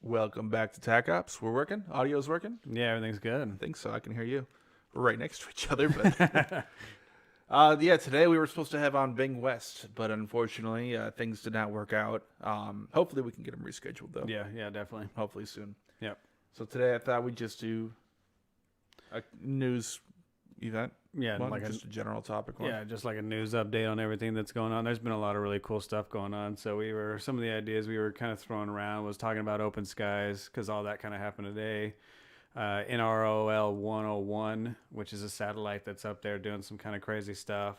Welcome back to Tac Ops. We're working. Audio's working. Yeah, everything's I good. think so. I can hear you. We're right next to each other, but yeah. Today we were supposed to have on Bing West, but unfortunately things did not work out. Hopefully we can get them rescheduled though. Yeah, definitely. Hopefully soon. Yep. So today I thought we'd just do a news event. Yeah, One, like just a general topic one. yeah, just like a news update on everything that's going on. There's been a lot of really cool stuff going on. So some of the ideas we were kind of throwing around was talking about open skies because all that kind of happened today. NROL 101, which is a satellite that's up there doing some kind of crazy stuff.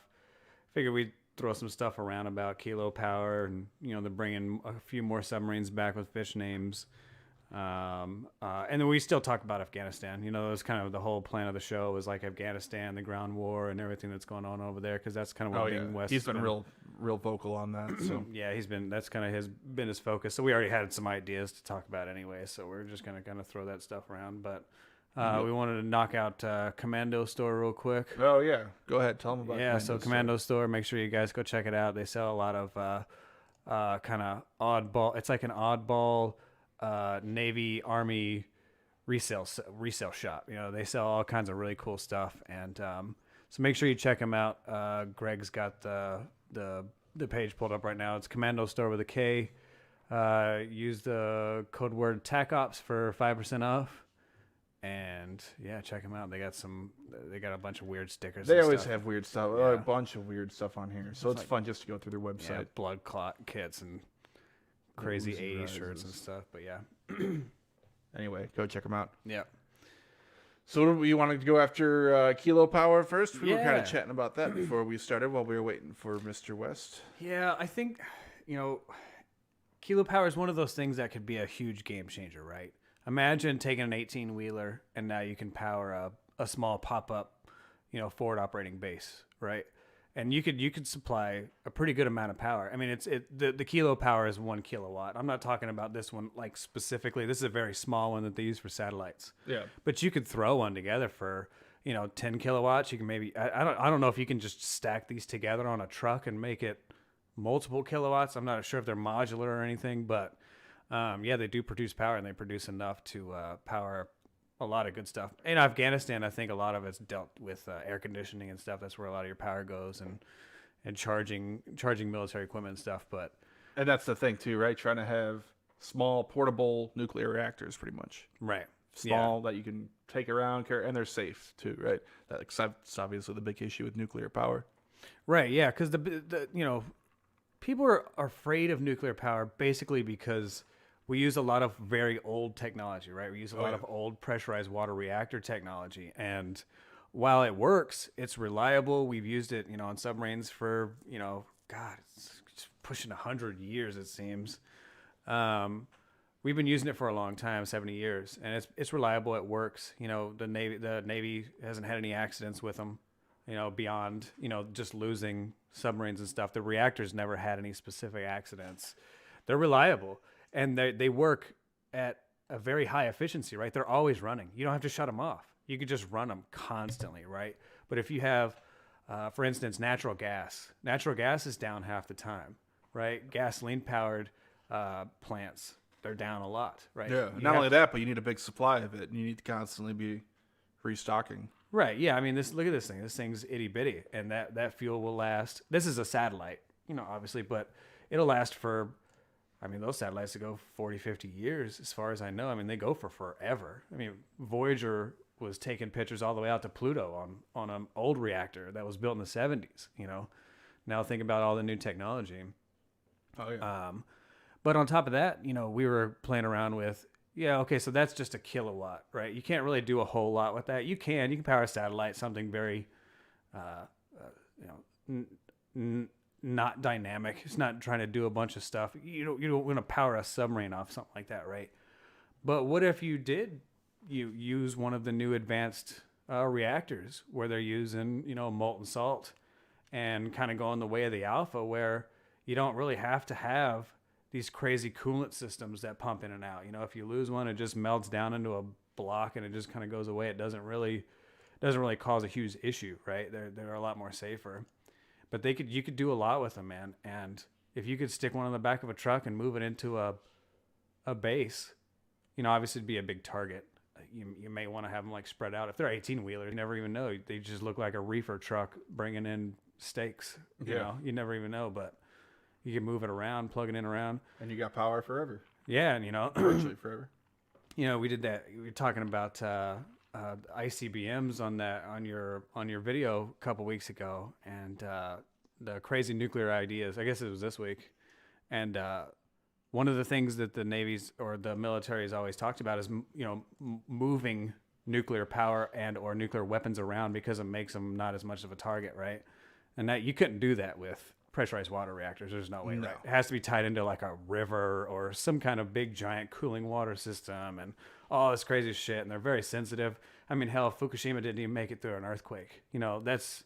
Figured we'd throw some stuff around about kilo power and they're bringing a few more submarines back with fish names. And then we still talk about Afghanistan. That was kind of the whole plan of the show was like Afghanistan, the ground war, and everything that's going on over there because that's kind of what Bing West. He's been real vocal on that. So yeah, that's kind of been his focus. So we already had some ideas to talk about anyway. So we're just gonna kind of throw that stuff around. But we wanted to knock out Commando Store real quick. oh yeah, go ahead. Tell them about Commando Store. Make sure you guys go check it out. They sell a lot of kind of oddball. It's like an oddball. Navy Army resale shop. They sell all kinds of really cool stuff, and so make sure you check them out. Greg's got the page pulled up right now. It's Commando Store with a K. Use the code word Tac Ops for 5% off. And yeah, check them out. They got a bunch of weird stickers. They and always stuff. have weird stuff. Yeah. A bunch of weird stuff on here, so it's fun just to go through their website. Yeah, blood clot kits and crazy Uzi 80s rises. shirts and stuff. But yeah. Anyway, go check them out. Yeah. So you wanted to go after Kilo Power first? We were kind Yeah. of chatting about that before we started while we were waiting for Mr. West. Yeah, I think, Kilo Power is one of those things that could be a huge game changer, right? Imagine taking an 18-wheeler and now you can power a small pop-up, forward operating base, right? And you could supply a pretty good amount of power. I mean, the Kilo Power is 1 kilowatt. I'm not talking about this one like specifically. This is a very small one that they use for satellites. Yeah. But you could throw one together for 10 kilowatts. You can maybe I don't know if you can just stack these together on a truck and make it multiple kilowatts. I'm not sure if they're modular or anything, but yeah, they do produce power, and they produce enough to power a lot of good stuff. In Afghanistan, I think a lot of it's dealt with air conditioning and stuff. That's where a lot of your power goes, and charging military equipment and stuff. And that's the thing too, right? Trying to have small portable nuclear reactors, pretty much. Right. Small that you can take around, carry, and they're safe too, right? That's obviously the big issue with nuclear power. Right. Yeah, because the people are afraid of nuclear power basically because we use a lot of very old technology, right? We use a lot of old pressurized water reactor technology. And while it works, it's reliable. We've used it, on submarines for, it's pushing 100 years, it seems. We've been using it for a long time, 70 years. And it's reliable. It works. The Navy hasn't had any accidents with them, beyond, just losing submarines and stuff. The reactors never had any specific accidents. They're reliable. And they work at a very high efficiency, right? They're always running. You don't have to shut them off. You could just run them constantly, right? But if you have, for instance, natural gas is down half the time, right? Gasoline-powered plants, they're down a lot, right? Yeah. Not only that, but you need a big supply of it, and you need to constantly be restocking. Right. Yeah. I mean, look at this thing. This thing's itty bitty, and that fuel will last. This is a satellite, obviously, but it'll last for. I mean, those satellites that go 40, 50 years, as far as I know. I mean, they go for forever. I mean, Voyager was taking pictures all the way out to Pluto on an old reactor that was built in the 70s, Now think about all the new technology. Oh, yeah. But on top of that, we were playing around with, okay, so that's just a kilowatt, right? You can't really do a whole lot with that. You can power a satellite, something very, not dynamic. It's not trying to do a bunch of stuff. You don't want to power a submarine off something like that, right? But what if you use one of the new advanced reactors where they're using molten salt and kind of going the way of the Alpha, where you don't really have to have these crazy coolant systems that pump in and out. If you lose one, it just melts down into a block and it just kind of goes away. It doesn't really cause a huge issue, right? They're a lot more safer. But you could do a lot with them, man. And if you could stick one on the back of a truck and move it into a base, obviously it'd be a big target. You may want to have them like spread out. If they're 18-wheelers, you never even know. They just look like a reefer truck bringing in steaks. You know, you never even know, but you can move it around, plug it in around. And you got power forever. Yeah, and Virtually forever. we did that. We were talking about ICBMs on your video a couple weeks ago, and the crazy nuclear ideas. I guess it was this week, and one of the things that the Navy's or the military has always talked about is moving nuclear power and or nuclear weapons around because it makes them not as much of a target, right? And that you couldn't do that with pressurized water reactors. There's no way, right? It has to be tied into like a river or some kind of big giant cooling water system and all this crazy shit. And they're very sensitive. I mean, hell, Fukushima didn't even make it through an earthquake. That's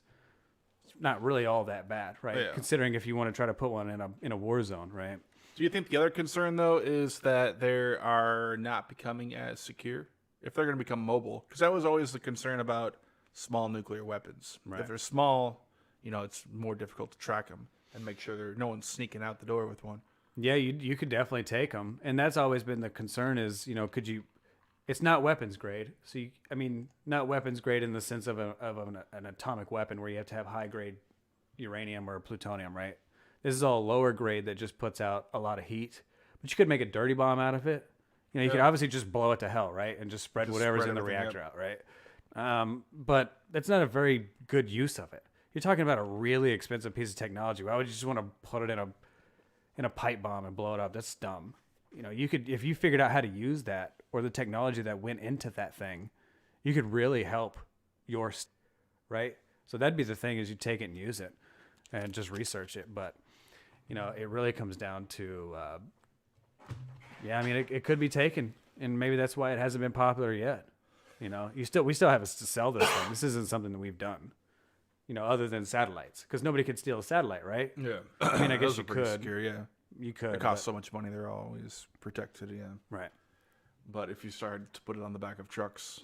not really all that bad, right? Yeah. Considering if you want to try to put one in a war zone, right? Do you think the other concern, though, is that they are not becoming as secure? If they're going to become mobile? Because that was always the concern about small nuclear weapons. Right. If they're small, it's more difficult to track them and make sure no one's sneaking out the door with one. Yeah, you could definitely take them. And that's always been the concern is, could you... It's not weapons grade. So, not weapons grade in the sense of an atomic weapon where you have to have high-grade uranium or plutonium, right? This is all lower grade that just puts out a lot of heat. But you could make a dirty bomb out of it. You could obviously just blow it to hell, right? And just spread whatever's in the reactor out, right? But that's not a very good use of it. You're talking about a really expensive piece of technology. Why would you just want to put it in a pipe bomb and blow it up? That's dumb. You could, if you figured out how to use that or the technology that went into that thing, you could really help right? So that'd be the thing is you take it and use it and just research it. But, it really comes down to, it could be taken, and maybe that's why it hasn't been popular yet. We still have to sell this thing. This isn't something that we've done, other than satellites, because nobody could steal a satellite, right? Yeah. I guess you could. Secure, yeah. You could. It costs so much money; they're always protected, yeah. Right. But if you started to put it on the back of trucks,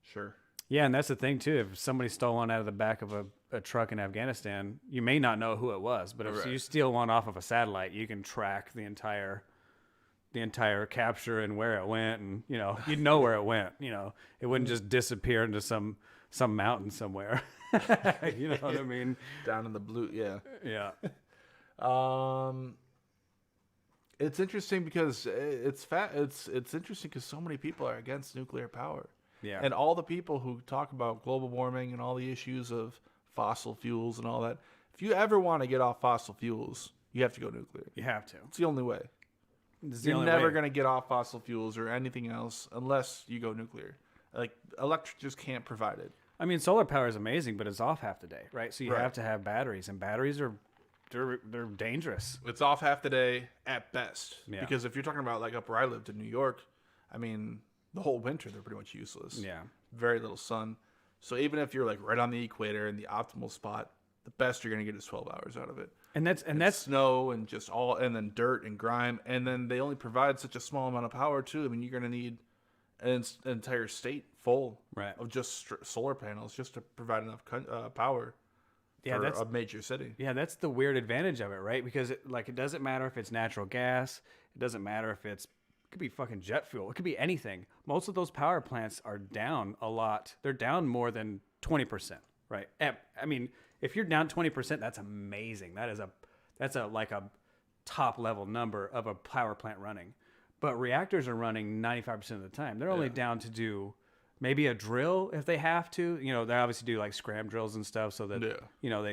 sure. Yeah, and that's the thing too. If somebody stole one out of the back of a truck in Afghanistan, you may not know who it was. But if you steal one off of a satellite, you can track the entire capture and where it went, and you'd know where it went. It wouldn't just disappear into some mountain somewhere. You know what I mean? Down in the blue, yeah. Yeah. It's interesting because it's interesting because so many people are against nuclear power. Yeah. And all the people who talk about global warming and all the issues of fossil fuels and all that, if you ever want to get off fossil fuels, you have to go nuclear. You have to. It's the only way. You're never going to get off fossil fuels or anything else unless you go nuclear. Like, electric just can't provide it. I mean, solar power is amazing, but it's off half the day, right? So you have to have batteries, and batteries they're dangerous. It's off half the day at best. Yeah. Because if you're talking about like up where I lived in New York, I mean, the whole winter they're pretty much useless. Yeah. Very little sun. So even if you're like right on the equator in the optimal spot, the best you're going to get is 12 hours out of it. And that's snow and just and then dirt and grime, and then they only provide such a small amount of power too. I mean, you're going to need an entire state full of just solar panels just to provide enough power. Yeah, that's a major city. Yeah, that's the weird advantage of it, right? Because it doesn't matter if it's natural gas. It doesn't matter if it could be fucking jet fuel. It could be anything. Most of those power plants are down a lot. They're down more than 20%, right? I mean, if you're down 20%, that's amazing. That's a top level number of a power plant running. But reactors are running 95% of the time. They're only down to do maybe a drill if they have to. They obviously do like scram drills and stuff so that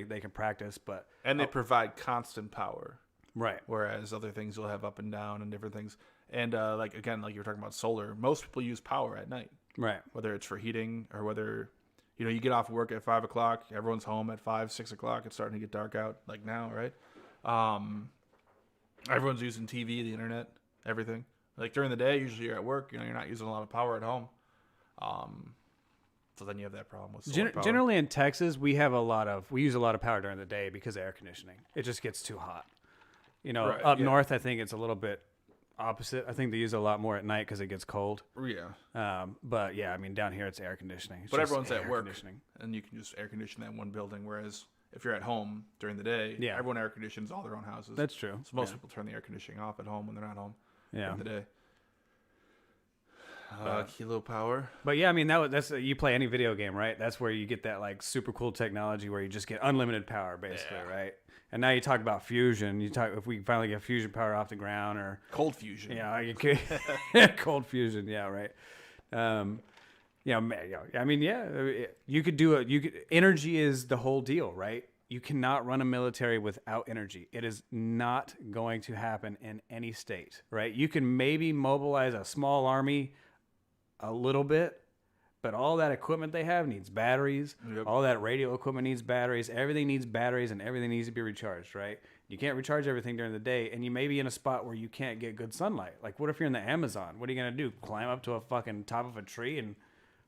they can practice. And they provide constant power, right? Whereas other things will have up and down and different things. And like you were talking about solar, most people use power at night, right? Whether it's for heating or whether you get off work at 5 o'clock, everyone's home at 5, 6 o'clock. It's starting to get dark out, like now, right? Everyone's using TV, the internet, everything. Like during the day, usually you're at work. You're not using a lot of power at home. So then you have that problem with solar power. Generally in Texas, we use a lot of power during the day because of air conditioning. It just gets too hot. Up north, I think it's a little bit opposite. I think they use a lot more at night because it gets cold. Yeah. But yeah, I mean down here it's air conditioning. But everyone's at work, and you can just air condition that one building. Whereas if you're at home during the day, everyone air conditions all their own houses. That's true. So most people turn the air conditioning off at home when they're not home during the day. Kilo power. But yeah, I mean that's you play any video game, right? That's where you get that like super cool technology where you just get unlimited power, basically, right? And now you talk about fusion. You talk if we finally get fusion power off the ground or Cold fusion. yeah, you could cold fusion, yeah, right. Yeah, I mean, yeah, you could do it. Energy is the whole deal, right? You cannot run a military without energy. It is not going to happen in any state, right? You can maybe mobilize a small army a little bit, but all that equipment they have needs batteries. Yep. All that radio equipment needs batteries. Everything needs batteries, and everything needs to be recharged, right? You can't recharge everything during the day, and you may be in a spot where you can't get good sunlight. Like, what if you're in the Amazon? What are you going to do? Climb up to a fucking top of a tree and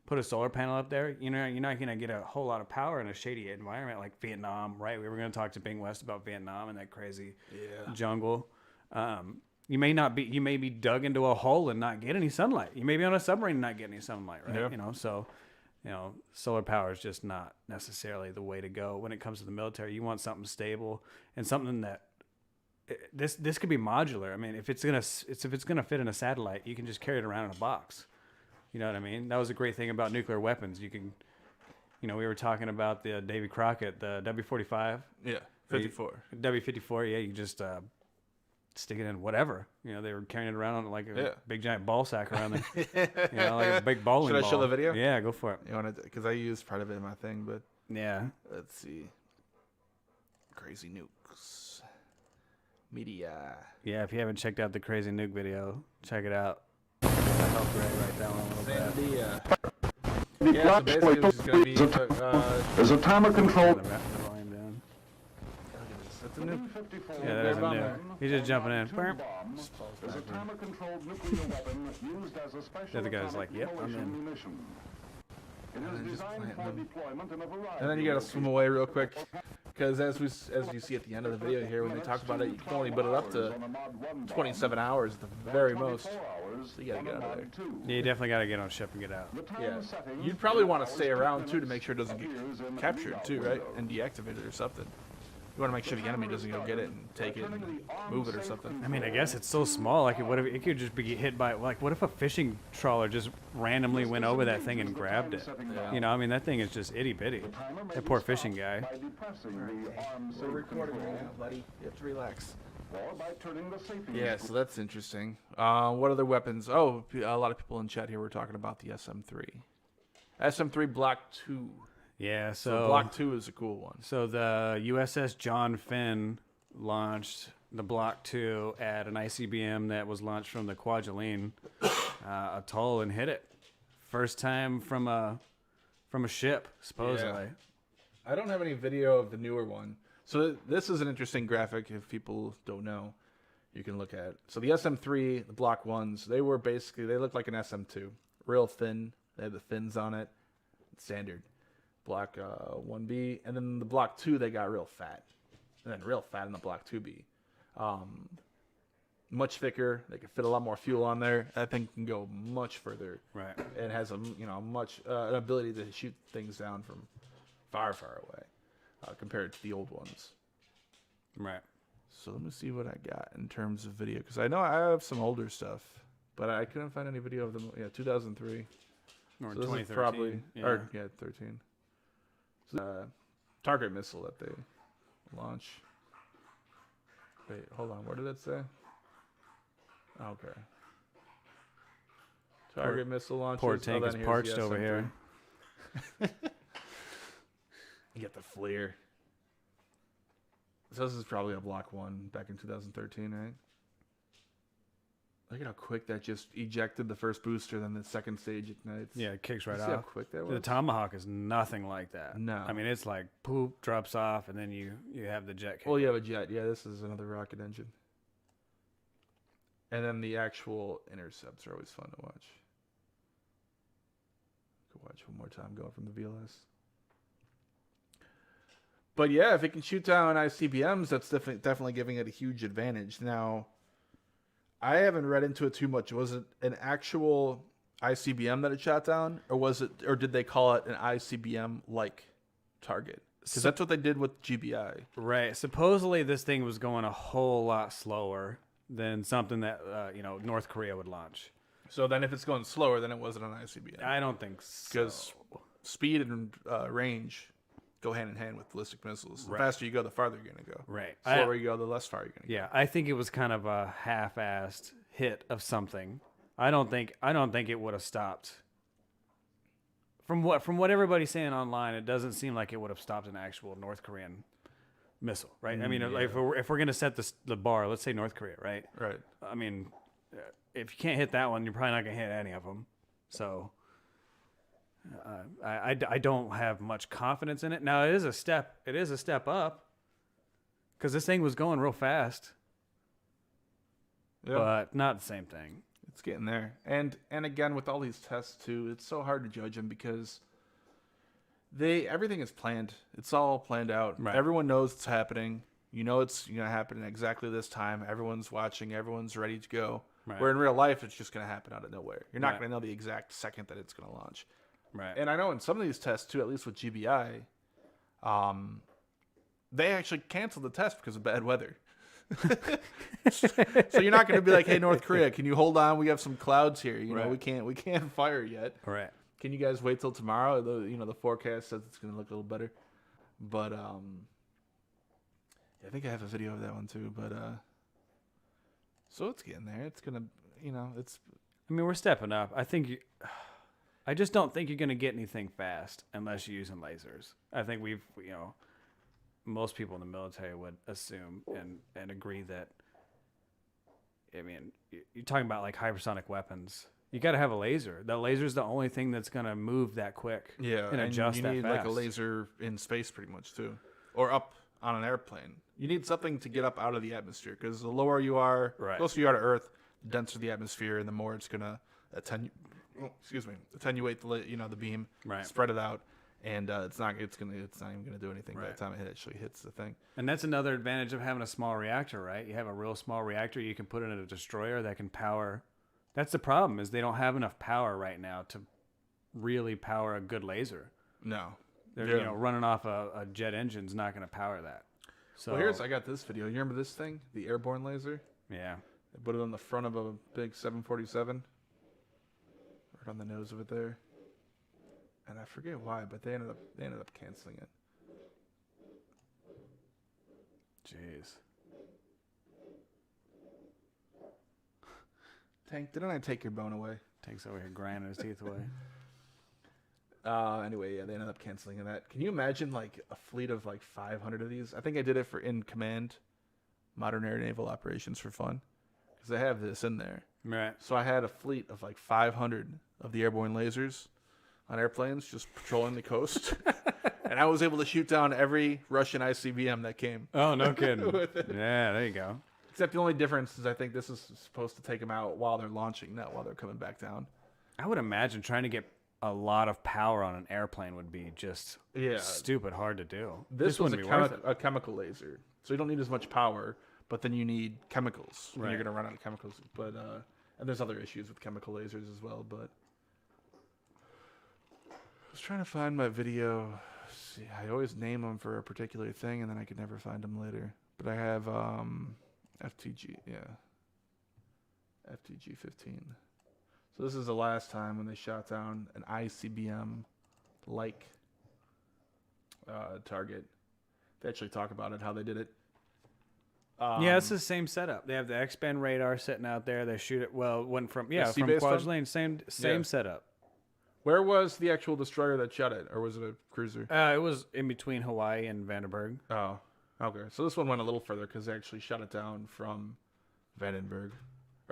put a solar panel up there? You know, you're not going to get a whole lot of power in a shady environment like Vietnam, right? We were going to talk to Bing West about Vietnam and that crazy jungle. You may be dug into a hole and not get any sunlight. You may be on a submarine and not get any sunlight, right? Yeah. You know, so, you know, solar power is just not necessarily the way to go when it comes to the military. You want something stable and something that this could be modular. I mean, if it's gonna fit in a satellite, you can just carry it around in a box. You know what I mean? That was a great thing about nuclear weapons. You can, you know, we were talking about the Davy Crockett, the W-45. Yeah, 54. W-54, yeah, you just stick it in whatever. You know, they were carrying it around on like a big giant ball sack around there. You know, like a big bowling ball. Should I show the video? Yeah, go for it. You want to? Because I used part of it in my thing, but yeah. Let's see. Crazy nukes. Media. Yeah, if you haven't checked out the Crazy Nuke video, check it out. I helped Ray write that one a little bit. Yeah, so basically it's going to be... There's a timer control. The volume down. That's a nuke. Yeah, that is a nuke. He's just jumping in. There's a timer-controlled nuclear weapon used as a special The other guy's like, yep, I'm in. munition. It is designed for deployment in a variety. And then you got to swim away real quick. Because as you see at the end of the video here, when they talk about it, you can only put it up to 27 hours at the very most. So you got to get out of there. Yeah, you definitely got to get on ship and get out. Yeah. You'd probably want to stay around, too, to make sure it doesn't get captured, too, right? And deactivated or something. You want to make sure the enemy doesn't go get it and take it and move it or something. I mean, I guess it's so small. Like, what if it could just be hit by, like, what if a fishing trawler just randomly went over that thing and grabbed it? Yeah. You know, I mean, that thing is just itty bitty. That poor fishing guy. We're recording right now, buddy. You have to relax. Yeah, so that's interesting. What other weapons? Oh, a lot of people in chat here were talking about the SM-3. SM-3 Block 2. Yeah, So Block 2 is a cool one. So the USS John Finn launched the Block 2 at an ICBM that was launched from the Kwajalein atoll and hit it. First time from a ship, supposedly. Yeah. I don't have any video of the newer one. So this is an interesting graphic if people don't know. You can look at. So the SM-3, the Block 1s, they looked like an SM-2. Real thin. They had the fins on it. Standard. Block 1B, and then the Block 2 they got real fat, and then real fat in the Block 2B. Much thicker. They can fit a lot more fuel on there. That thing can go much further. Right. It has an ability to shoot things down from far away, compared to the old ones. Right. So let me see what I got in terms of video, because I know I have some older stuff, but I couldn't find any video of them. Yeah, 2003. Or So this is 2013. probably, Yeah. 13. So, target missile that they launch. Wait, hold on. What did it say? Okay. Target missile launches. Poor tank then is here's parched the over here. You get the FLIR. So this is probably a Block 1 back in 2013, right? Look at how quick that just ejected the first booster, then the second stage ignites. Yeah, it kicks right See how off. quick that was? The Tomahawk is nothing like that. No. I mean, it's like poop, drops off, and then you have the jet kick. Well, you have a jet. Yeah, this is another rocket engine. And then the actual intercepts are always fun to watch. Could watch one more time going from the VLS. But yeah, if it can shoot down ICBMs, that's definitely giving it a huge advantage. Now, I haven't read into it too much. Was it an actual ICBM that it shot down, or did they call it an ICBM-like target? Because that's what they did with GBI. Right. Supposedly, this thing was going a whole lot slower than something that North Korea would launch. So then if it's going slower, then it wasn't an ICBM. I don't think so. Because speed and range go hand in hand with ballistic missiles. The Right. faster you go, the farther you're going to go. Right. The slower you go, the less far you're going to Yeah, I think it was kind of a half-assed hit of something. I don't think it would have stopped. From what everybody's saying online, it doesn't seem like it would have stopped an actual North Korean missile, right? I mean, like if we're gonna set the bar, let's say North Korea, right? Right. I mean, if you can't hit that one, you're probably not gonna hit any of them. So I don't have much confidence in it. Now it is a step up because this thing was going real fast, Yeah. but not the same thing. It's getting there. And again, with all these tests, too, it's so hard to judge them because everything is planned. It's all planned out. Right. Everyone knows it's happening. You know it's going to happen exactly this time. Everyone's watching. Everyone's ready to go. Right. Where in real life, it's just going to happen out of nowhere. You're not Right. going to know the exact second that it's going to launch. Right. And I know in some of these tests, too, at least with GBI, they actually canceled the test because of bad weather. So you're not going to be like, hey, North Korea, can you hold on? We have some clouds here. You know, Right. we can't fire yet. Right. Can you guys wait till tomorrow? The forecast says it's going to look a little better. But I think I have a video of that one too. But so it's getting there. It's gonna, it's I mean, we're stepping up. I just don't think you're going to get anything fast unless you're using lasers. I think most people in the military would assume and agree that, I mean, you're talking about like hypersonic weapons. You got to have a laser. The laser's the only thing that's going to move that quick. yeah, and adjust you that need fast. like a laser in space pretty much too, or up on an airplane. You need something to get up out of the atmosphere because the lower you are, Right. closer you are to Earth, the denser the atmosphere, and the more it's gonna attenuate the beam, Right. spread it out, and it's not even gonna do anything by the Right. time it actually hits the thing. And that's another advantage of having a small reactor, right? You have a real small reactor, you can put it in a destroyer that can power. That's the problem, is they don't have enough power right now to really power a good laser. No, They're running off a jet engine's not going to power that. So well, I got this video. You remember this thing, the airborne laser? yeah. They put it on the front of a big 747, right on the nose of it there. And I forget why, but they ended up canceling it. Jeez. Tank, didn't I take your bone away? Tank's over here grinding his teeth away. Anyway, yeah, they ended up canceling that. Can you imagine like a fleet of like 500 of these? I think I did it for In Command, Modern Air Naval Operations for fun, because I have this in there. Right. So I had a fleet of like 500 of the airborne lasers on airplanes just patrolling the coast. And I was able to shoot down every Russian ICBM that came. Oh, no kidding. With it. Yeah, there you go. Except the only difference is I think this is supposed to take them out while they're launching, not while they're coming back down. I would imagine trying to get a lot of power on an airplane would be just stupid hard to do. This was wouldn't be worth it. a chemical laser. So you don't need as much power, but then you need chemicals. When you're Right. going to run out of chemicals. But and there's other issues with chemical lasers as well. But I was trying to find my video. See, I always name them for a particular thing, and then I could never find them later. But I have FTG, FTG 15. So this is the last time when they shot down an ICBM-like target. They actually talk about it, how they did it. Yeah, it's the same setup. They have the X-band radar sitting out there. They shoot it. Well, went from from sea-based one? Kwajalein, same Yeah. setup. Where was the actual destroyer that shot it, or was it a cruiser? It was in between Hawaii and Vandenberg. Oh, okay. So this one went a little further because they actually shot it down from Vandenberg,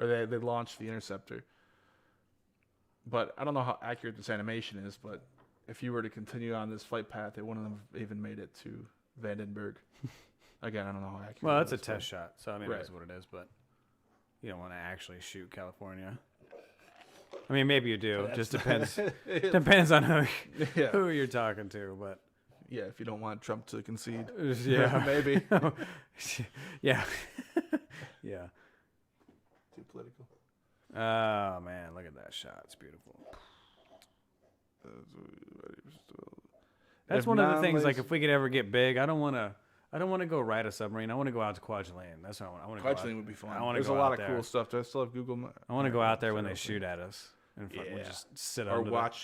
or they launched the Interceptor. But I don't know how accurate this animation is, but if you were to continue on this flight path, it wouldn't have even made it to Vandenberg. Again, I don't know how accurate. Well, it that's a is, test shot, so I mean, Right. that's what it is. But you don't want to actually shoot California. I mean, maybe you do. Just depends. Depends on Yeah. who you're talking to, but Yeah, if you don't want Trump to concede. yeah, Maybe. yeah, yeah. Too political. Oh man, look at that shot. It's beautiful. That's If one of the things. Like, non-laser- if we could ever get big, I don't want I don't want to go ride a submarine. I want to go out to Kwajalein. That's what I want. I want to go Kwajalein out. would be fun. I want to There's go a lot out of there. cool stuff. Do I still have Google? I want to go out there when they shoot at us. And Yeah. just sit Or under watch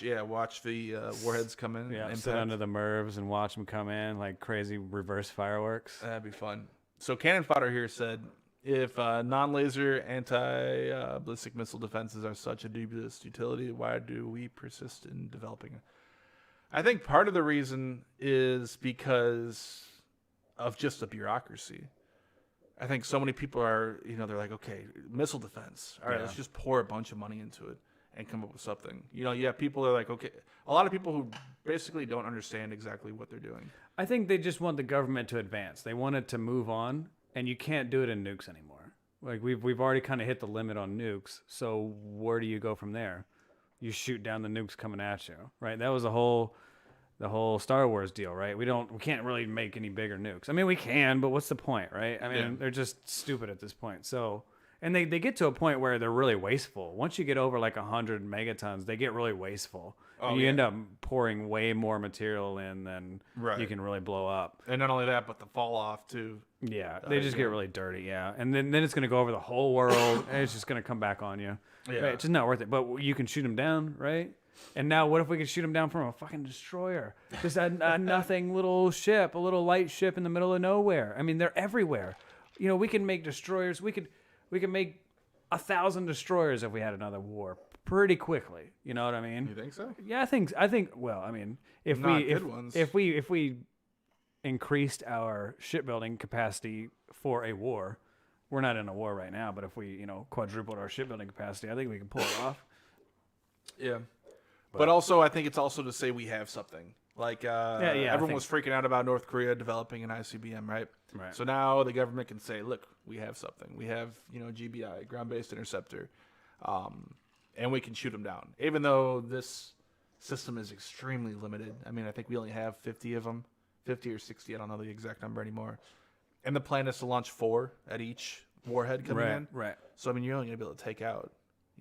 the warheads come in. the, and sit impact. under the MIRVs and watch them come in like crazy reverse fireworks. That'd be fun. So Cannon Fodder here said, if non-laser anti-ballistic missile defenses are such a dubious utility, why do we persist in developing it? I think part of the reason is because of just the bureaucracy. I think so many people are, they're like, okay, missile defense. All right, let's just pour a bunch of money into it and come up with something. You have people that are like, okay, a lot of people who basically don't understand exactly what they're doing. I think they just want the government to advance. They want it to move on, and you can't do it in nukes anymore. Like we've already kind of hit the limit on nukes. So where do you go from there? You shoot down the nukes coming at you, right? That was the whole Star Wars deal, right? We can't really make any bigger nukes. I mean, we can, but what's the point, right? I mean, they're just stupid at this point. So, and they get to a point where they're really wasteful. Once you get over like 100 megatons, they get really wasteful. And you end up pouring way more material in than you can really blow up. And not only that, but the fall off too. Yeah, they just get really dirty, yeah. And then it's going to go over the whole world, and it's just going to come back on you. Yeah. Right? It's just not worth it. But you can shoot them down, right? And now what if we could shoot them down from a fucking destroyer? Just a nothing little ship, a little light ship in the middle of nowhere. I mean, they're everywhere. We can make destroyers. We could make 1,000 destroyers if we had another war pretty quickly. You know what I mean? You think so? Yeah, I think. Well, I mean, if we increased our shipbuilding capacity for a war, we're not in a war right now. But if we, quadrupled our shipbuilding capacity, I think we can pull it off. Yeah. But also, I think it's also to say we have something. Like, everyone was freaking out about North Korea developing an ICBM, right? Right. So now the government can say, look, we have something. We have, GBI, ground-based interceptor, and we can shoot them down. Even though this system is extremely limited. I mean, I think we only have 50 of them, 50 or 60. I don't know the exact number anymore. And the plan is to launch 4 at each warhead coming in. Right. So, I mean, you're only going to be able to take out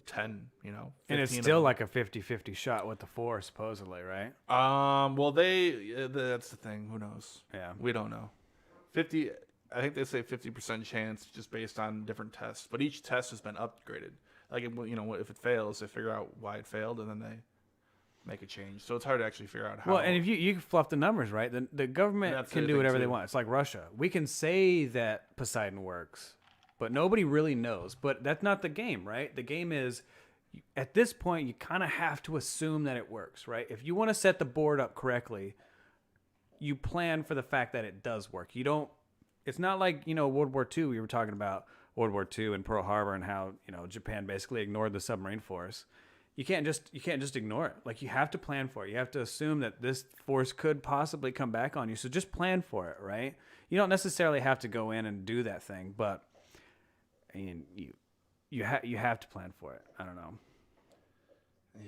10, 15 and it's still like a 50-50 shot with the 4, supposedly, right? Well, that's the thing. Who knows? Yeah. We don't know. 50, I think they say 50% chance just based on different tests, but each test has been upgraded. Like, if it fails, they figure out why it failed, and then they make a change. So it's hard to actually figure out how. Well, and if you can fluff the numbers, right? The government can do whatever they want. It's like Russia. We can say that Poseidon works, but nobody really knows. But that's not the game, right? The game is, at this point, you kind of have to assume that it works, right? If you want to set the board up correctly, you plan for the fact that it does work. You don't. It's not like World War II. We were talking about World War II and Pearl Harbor and how Japan basically ignored the submarine force. You can't just ignore it. Like, you have to plan for it. You have to assume that this force could possibly come back on you. So just plan for it, right? You don't necessarily have to go in and do that thing, but I mean, you have to plan for it. I don't know.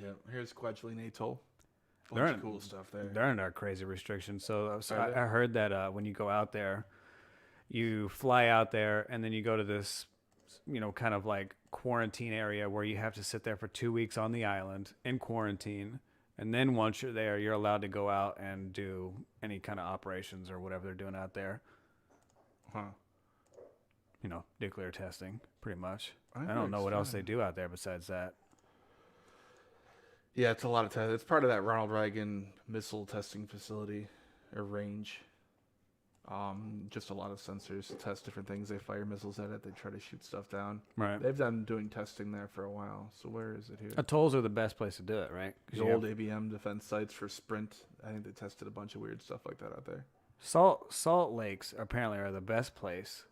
Yeah, here's Kwajalein Atoll. They're Bunch of cool stuff there. They're under crazy restrictions. So I heard that when you go out there, you fly out there and then you go to this, kind of like quarantine area where you have to sit there for 2 weeks on the island in quarantine. And then once you're there, you're allowed to go out and do any kind of operations or whatever they're doing out there. Huh. Nuclear testing, pretty much. I don't know what else they do out there besides that. Yeah, it's a lot of tests. It's part of that Ronald Reagan missile testing facility or range. Just a lot of sensors to test different things. They fire missiles at it. They try to shoot stuff down. Right. They've been doing testing there for a while. So where is it here? Atolls are the best place to do it, right? The old ABM defense sites for Sprint. I think they tested a bunch of weird stuff like that out there. Salt lakes apparently are the best place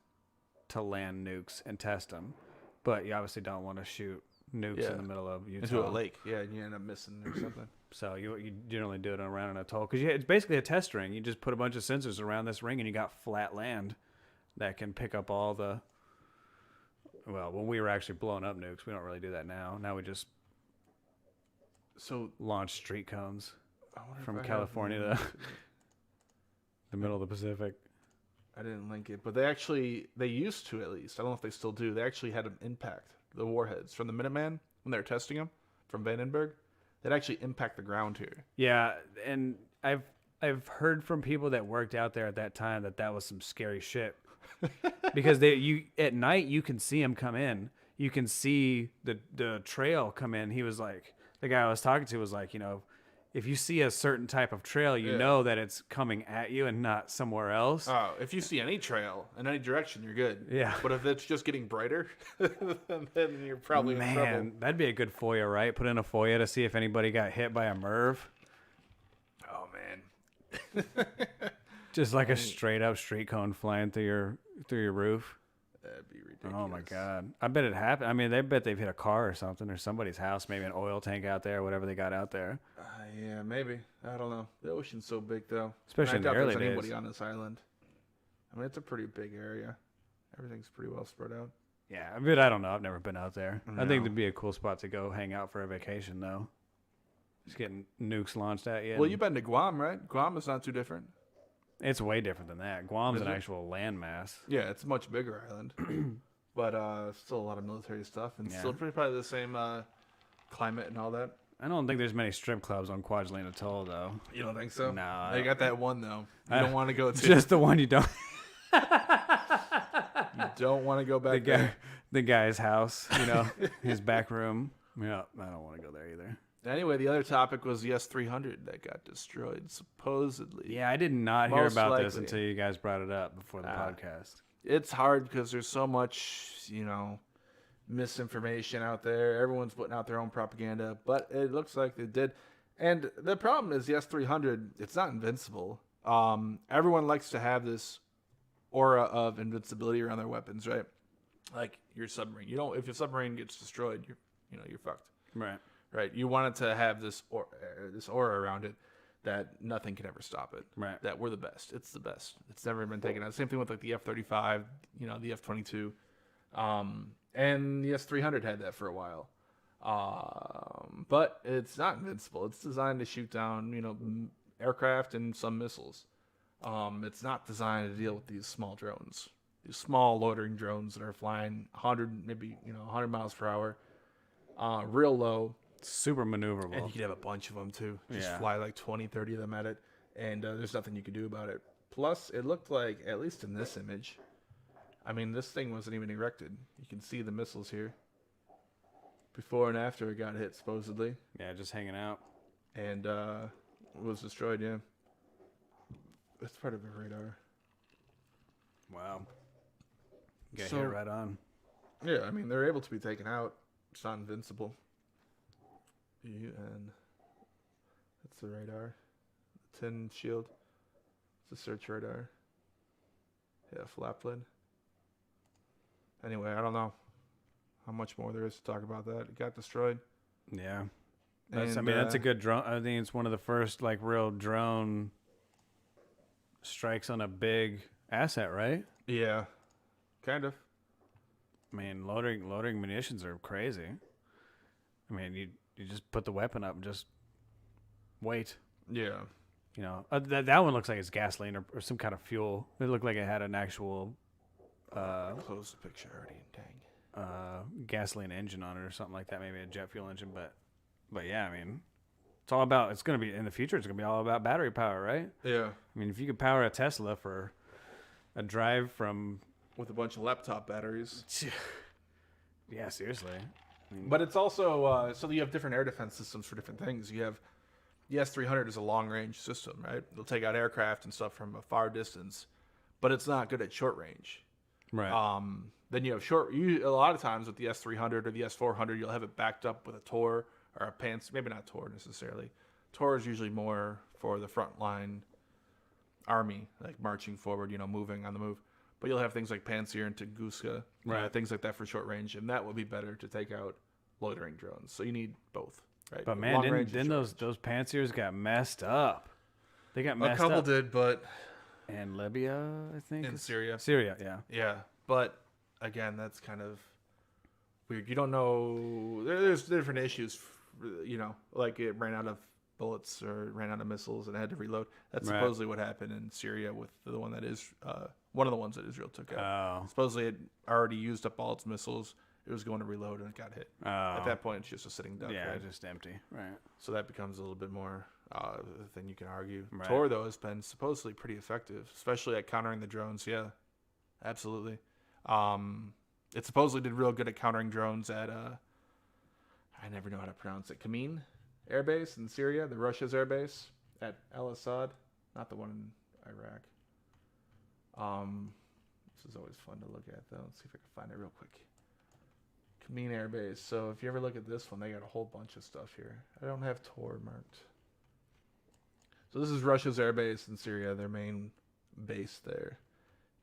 to land nukes and test them, but you obviously don't want to shoot nukes in the middle of Utah. Into a lake, yeah, and you end up missing or something. So you generally do it around an atoll because it's basically a test ring. You just put a bunch of sensors around this ring, and you got flat land that can pick up all the. Well, when we were actually blowing up nukes, we don't really do that now. Now we just launch street cones from California to the middle of the Pacific. I didn't link it, but they used to, at least. I don't know if they still do. They actually had an impact the warheads from the Minuteman when they were testing them from Vandenberg. They'd actually impact the ground here. Yeah, and I've heard from people that worked out there at that time that was some scary shit. Because at night you can see them come in. You can see the trail come in. He was like, the guy I was talking to was like, if you see a certain type of trail, you know that it's coming at you and not somewhere else. Oh, if you see any trail in any direction, you're good. Yeah. But if it's just getting brighter, then you're probably in trouble. Man, that'd be a good FOIA, right? Put in a FOIA to see if anybody got hit by a MIRV. Oh, man. Just like a straight up street cone flying through your roof. That'd be ridiculous. Oh my God. I bet it happened. I mean, they bet they've hit a car or something, or somebody's house, maybe an oil tank out there, whatever they got out there. Yeah, maybe. I don't know. The ocean's so big, though. Especially And in I the doubt early there's anybody days. on this island. I mean, it's a pretty big area. Everything's pretty well spread out. Yeah, but I don't know. I've never been out there. I think No. it'd be a cool spot to go hang out for a vacation, though. Just getting nukes launched at you. Well, and you've been to Guam, right? Guam is not too different. It's way different than that. Guam's Is an it? actual landmass. Yeah, it's a much bigger island. But still a lot of military stuff. And Yeah. still probably the same climate and all that. I don't think there's many strip clubs on Kwajalein Atoll, though. You don't think so? Nah, They got that one, though. You I- don't want to go to. Just the one you don't. You don't want to go The back guy, there. the guy's house, his back room. Yeah, I don't want to go there either. Anyway, the other topic was the S-300 that got destroyed, supposedly. Yeah, I did not hear Most about this likely. until you guys brought it up before the podcast. It's hard because there's so much, misinformation out there. Everyone's putting out their own propaganda, but it looks like they did. And the problem is the S-300, it's not invincible. Everyone likes to have this aura of invincibility around their weapons, right? Like your submarine. If your submarine gets destroyed, you're fucked. Right. Right? You want it to have this aura around it that nothing can ever stop it. Right. That we're the best. It's the best. It's never been taken out. Same thing with like the F-35, the F-22. And the S-300 had that for a while. But it's not invincible. It's designed to shoot down, aircraft and some missiles. It's not designed to deal with these small drones. These small loitering drones that are flying 100, maybe, 100 miles per hour. Real low. Super maneuverable. And you could have a bunch of them too. Just Yeah. fly like 20, 30 of them at it. And there's nothing you could do about it. Plus, it looked like, at least in this image, I mean, this thing wasn't even erected. You can see the missiles here. Before and after it got hit, supposedly. Yeah, just hanging out. And was destroyed, yeah. It's part of a radar. Wow. Get So- hit right on. Yeah, I mean, they're able to be taken out. It's not invincible. And that's the radar. The tin shield. It's a search radar. Yeah, flap lid. Anyway, I don't know how much more there is to talk about that. It got destroyed. Yeah. That's And, that's a good drone. I think it's one of the first real drone strikes on a big asset, right? Yeah, kind of. I mean, loading munitions are crazy. I mean, you just put the weapon up and just wait. Yeah. That one looks like it's gasoline or some kind of fuel. It looked like it had an actual Close the picture already. Dang. gasoline engine on it or something like that. Maybe a jet fuel engine, but yeah, I mean, it's all about. It's going to be in the future. It's going to be all about battery power, right? Yeah. I mean, if you could power a Tesla for a drive from, With a bunch of laptop batteries. yeah, seriously. But it's also, so you have different air defense systems for different things. You have, the S-300 is a long-range system, right? It'll take out aircraft and stuff from a far distance, but it's not good at short range. Right. Then you have a lot of times with the S-300 or the S-400, you'll have it backed up with a Tor or a Pants, maybe not Tor necessarily. Tor is usually more for the frontline army, like marching forward, moving on the move. But you'll have things like Pantsir and Tunguska, Right. things like that for short range, and that would be better to take out loitering drones. So you need both, right? But man, Long range and then short those Pantsers got messed up. They got range. messed A couple up. did, but And Libya, I think. in Syria. Syria, yeah. Yeah, but again, that's kind of weird. You don't know. There's different issues, like it ran out of bullets or ran out of missiles and had to reload. That's Right. supposedly what happened in Syria with the one that is one of the ones that Israel took out. Oh. Supposedly it already used up all its missiles. It was going to reload and it got hit. Oh. At that point, it's just a sitting duck. Yeah, right? just empty. Right. So that becomes a little bit more then you can argue. Right. Tor, though, has been supposedly pretty effective, especially at countering the drones. Yeah, absolutely. It supposedly did real good at countering drones at, I never know how to pronounce it, Kamin Air Base in Syria, the Russia's air base at Al-Assad, not the one in Iraq. This is always fun to look at, though. Let's see if I can find it real quick. Kamin Air Base. So if you ever look at this one, they got a whole bunch of stuff here. I don't have Tor marked. So this is Russia's air base in Syria, their main base there.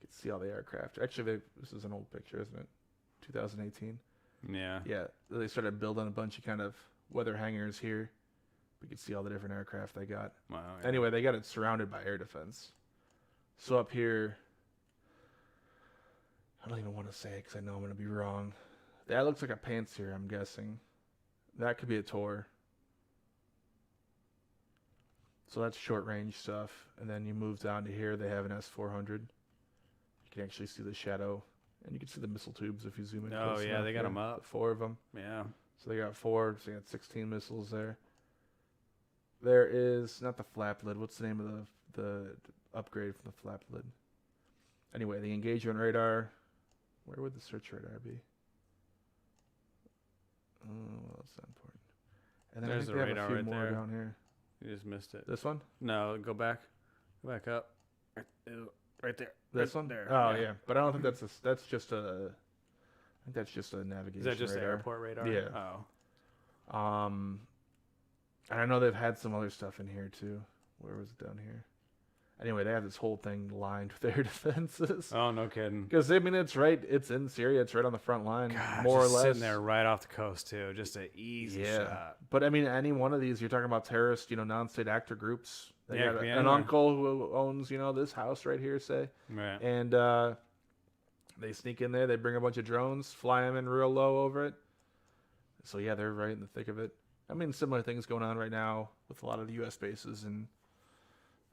You can see all the aircraft. Actually, this is an old picture, isn't it? 2018. Yeah. Yeah, they started building a bunch of kind of weather hangars here. We can see all the different aircraft they got. Wow. Yeah. Anyway, they got it surrounded by air defense. So up here, I don't even want to say it because I know I'm going to be wrong. That looks like a Panzer, I'm guessing. That could be a Tor. So that's short range stuff. And then you move down to here, they have an S-400. You can actually see the shadow. And you can see the missile tubes if you zoom in. Oh, close yeah, enough they got here. them up. 4 of them. Yeah. So they got 4. So they got 16 missiles there. There is, not the flap lid. What's the name of the upgrade from the flap lid? Anyway, the engagement radar. Where would the search radar be? Oh, well, that's not important. And then There's I the think they have radar a few right more there. down here. You just missed it. This one? No, go back. Go back up. Right there. This Right one? there. Oh, yeah. But I don't think that's just a. I think that's just a navigation. Is that just the radar. airport radar? Yeah. Oh. And I know they've had some other stuff in here too. Where was it down here? Anyway, they have this whole thing lined with air defenses. Oh, no kidding. Because I mean, it's in Syria. It's right on the front line, God, more or just less. sitting there right off the coast too. Just an easy shot. But I mean, any one of these, you're talking about terrorist, non-state actor groups. They Yeah, got yeah, an yeah. uncle who owns, this house right here, say, Right. and they sneak in there. They bring a bunch of drones, fly them in real low over it. So yeah, they're right in the thick of it. I mean, similar things going on right now with a lot of the U.S. bases in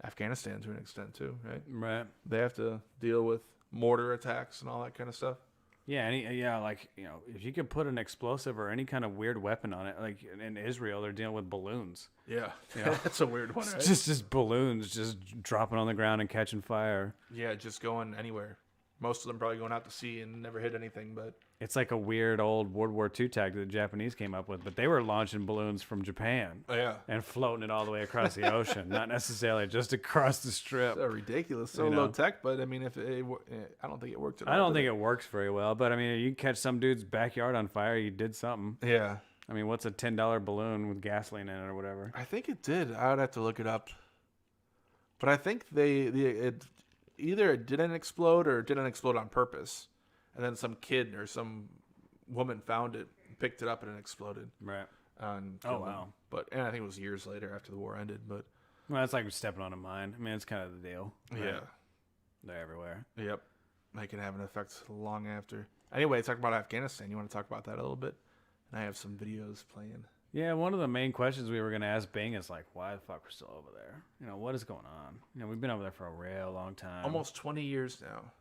Afghanistan to an extent too, right? Right. They have to deal with mortar attacks and all that kind of stuff. Yeah, if you could put an explosive or any kind of weird weapon on it, like in Israel, they're dealing with balloons. Yeah, Yeah. that's a weird one, right? Just balloons just dropping on the ground and catching fire. Yeah, just going anywhere. Most of them probably going out to sea and never hit anything, but It's like a weird old World War II tactic the Japanese came up with, but they were launching balloons from Japan oh yeah, and floating it all the way across the ocean, not necessarily just across the strip. so ridiculous, so You know. low tech. But I mean, I don't think it worked at all. I don't did think it works very well, but I mean, you catch some dude's backyard on fire, you did something. Yeah, I mean, what's a $10 balloon with gasoline in it or whatever? I think it did. I would have to look it up. But I think it either it didn't explode or it didn't explode on purpose, and then some kid or some woman found it, picked it up, and it exploded. Right. And Oh, killed them. wow. And I think it was years later after the war ended. But Well, that's like stepping on a mine. I mean, it's kind of the deal. right? yeah, They're everywhere. yep, they can have an effect long after. Anyway, talk about Afghanistan. You want to talk about that a little bit? And I have some videos playing. Yeah, one of the main questions we were going to ask Bing is like, why the fuck we're still over there? What is going on? We've been over there for a real long time. Almost 20 years now.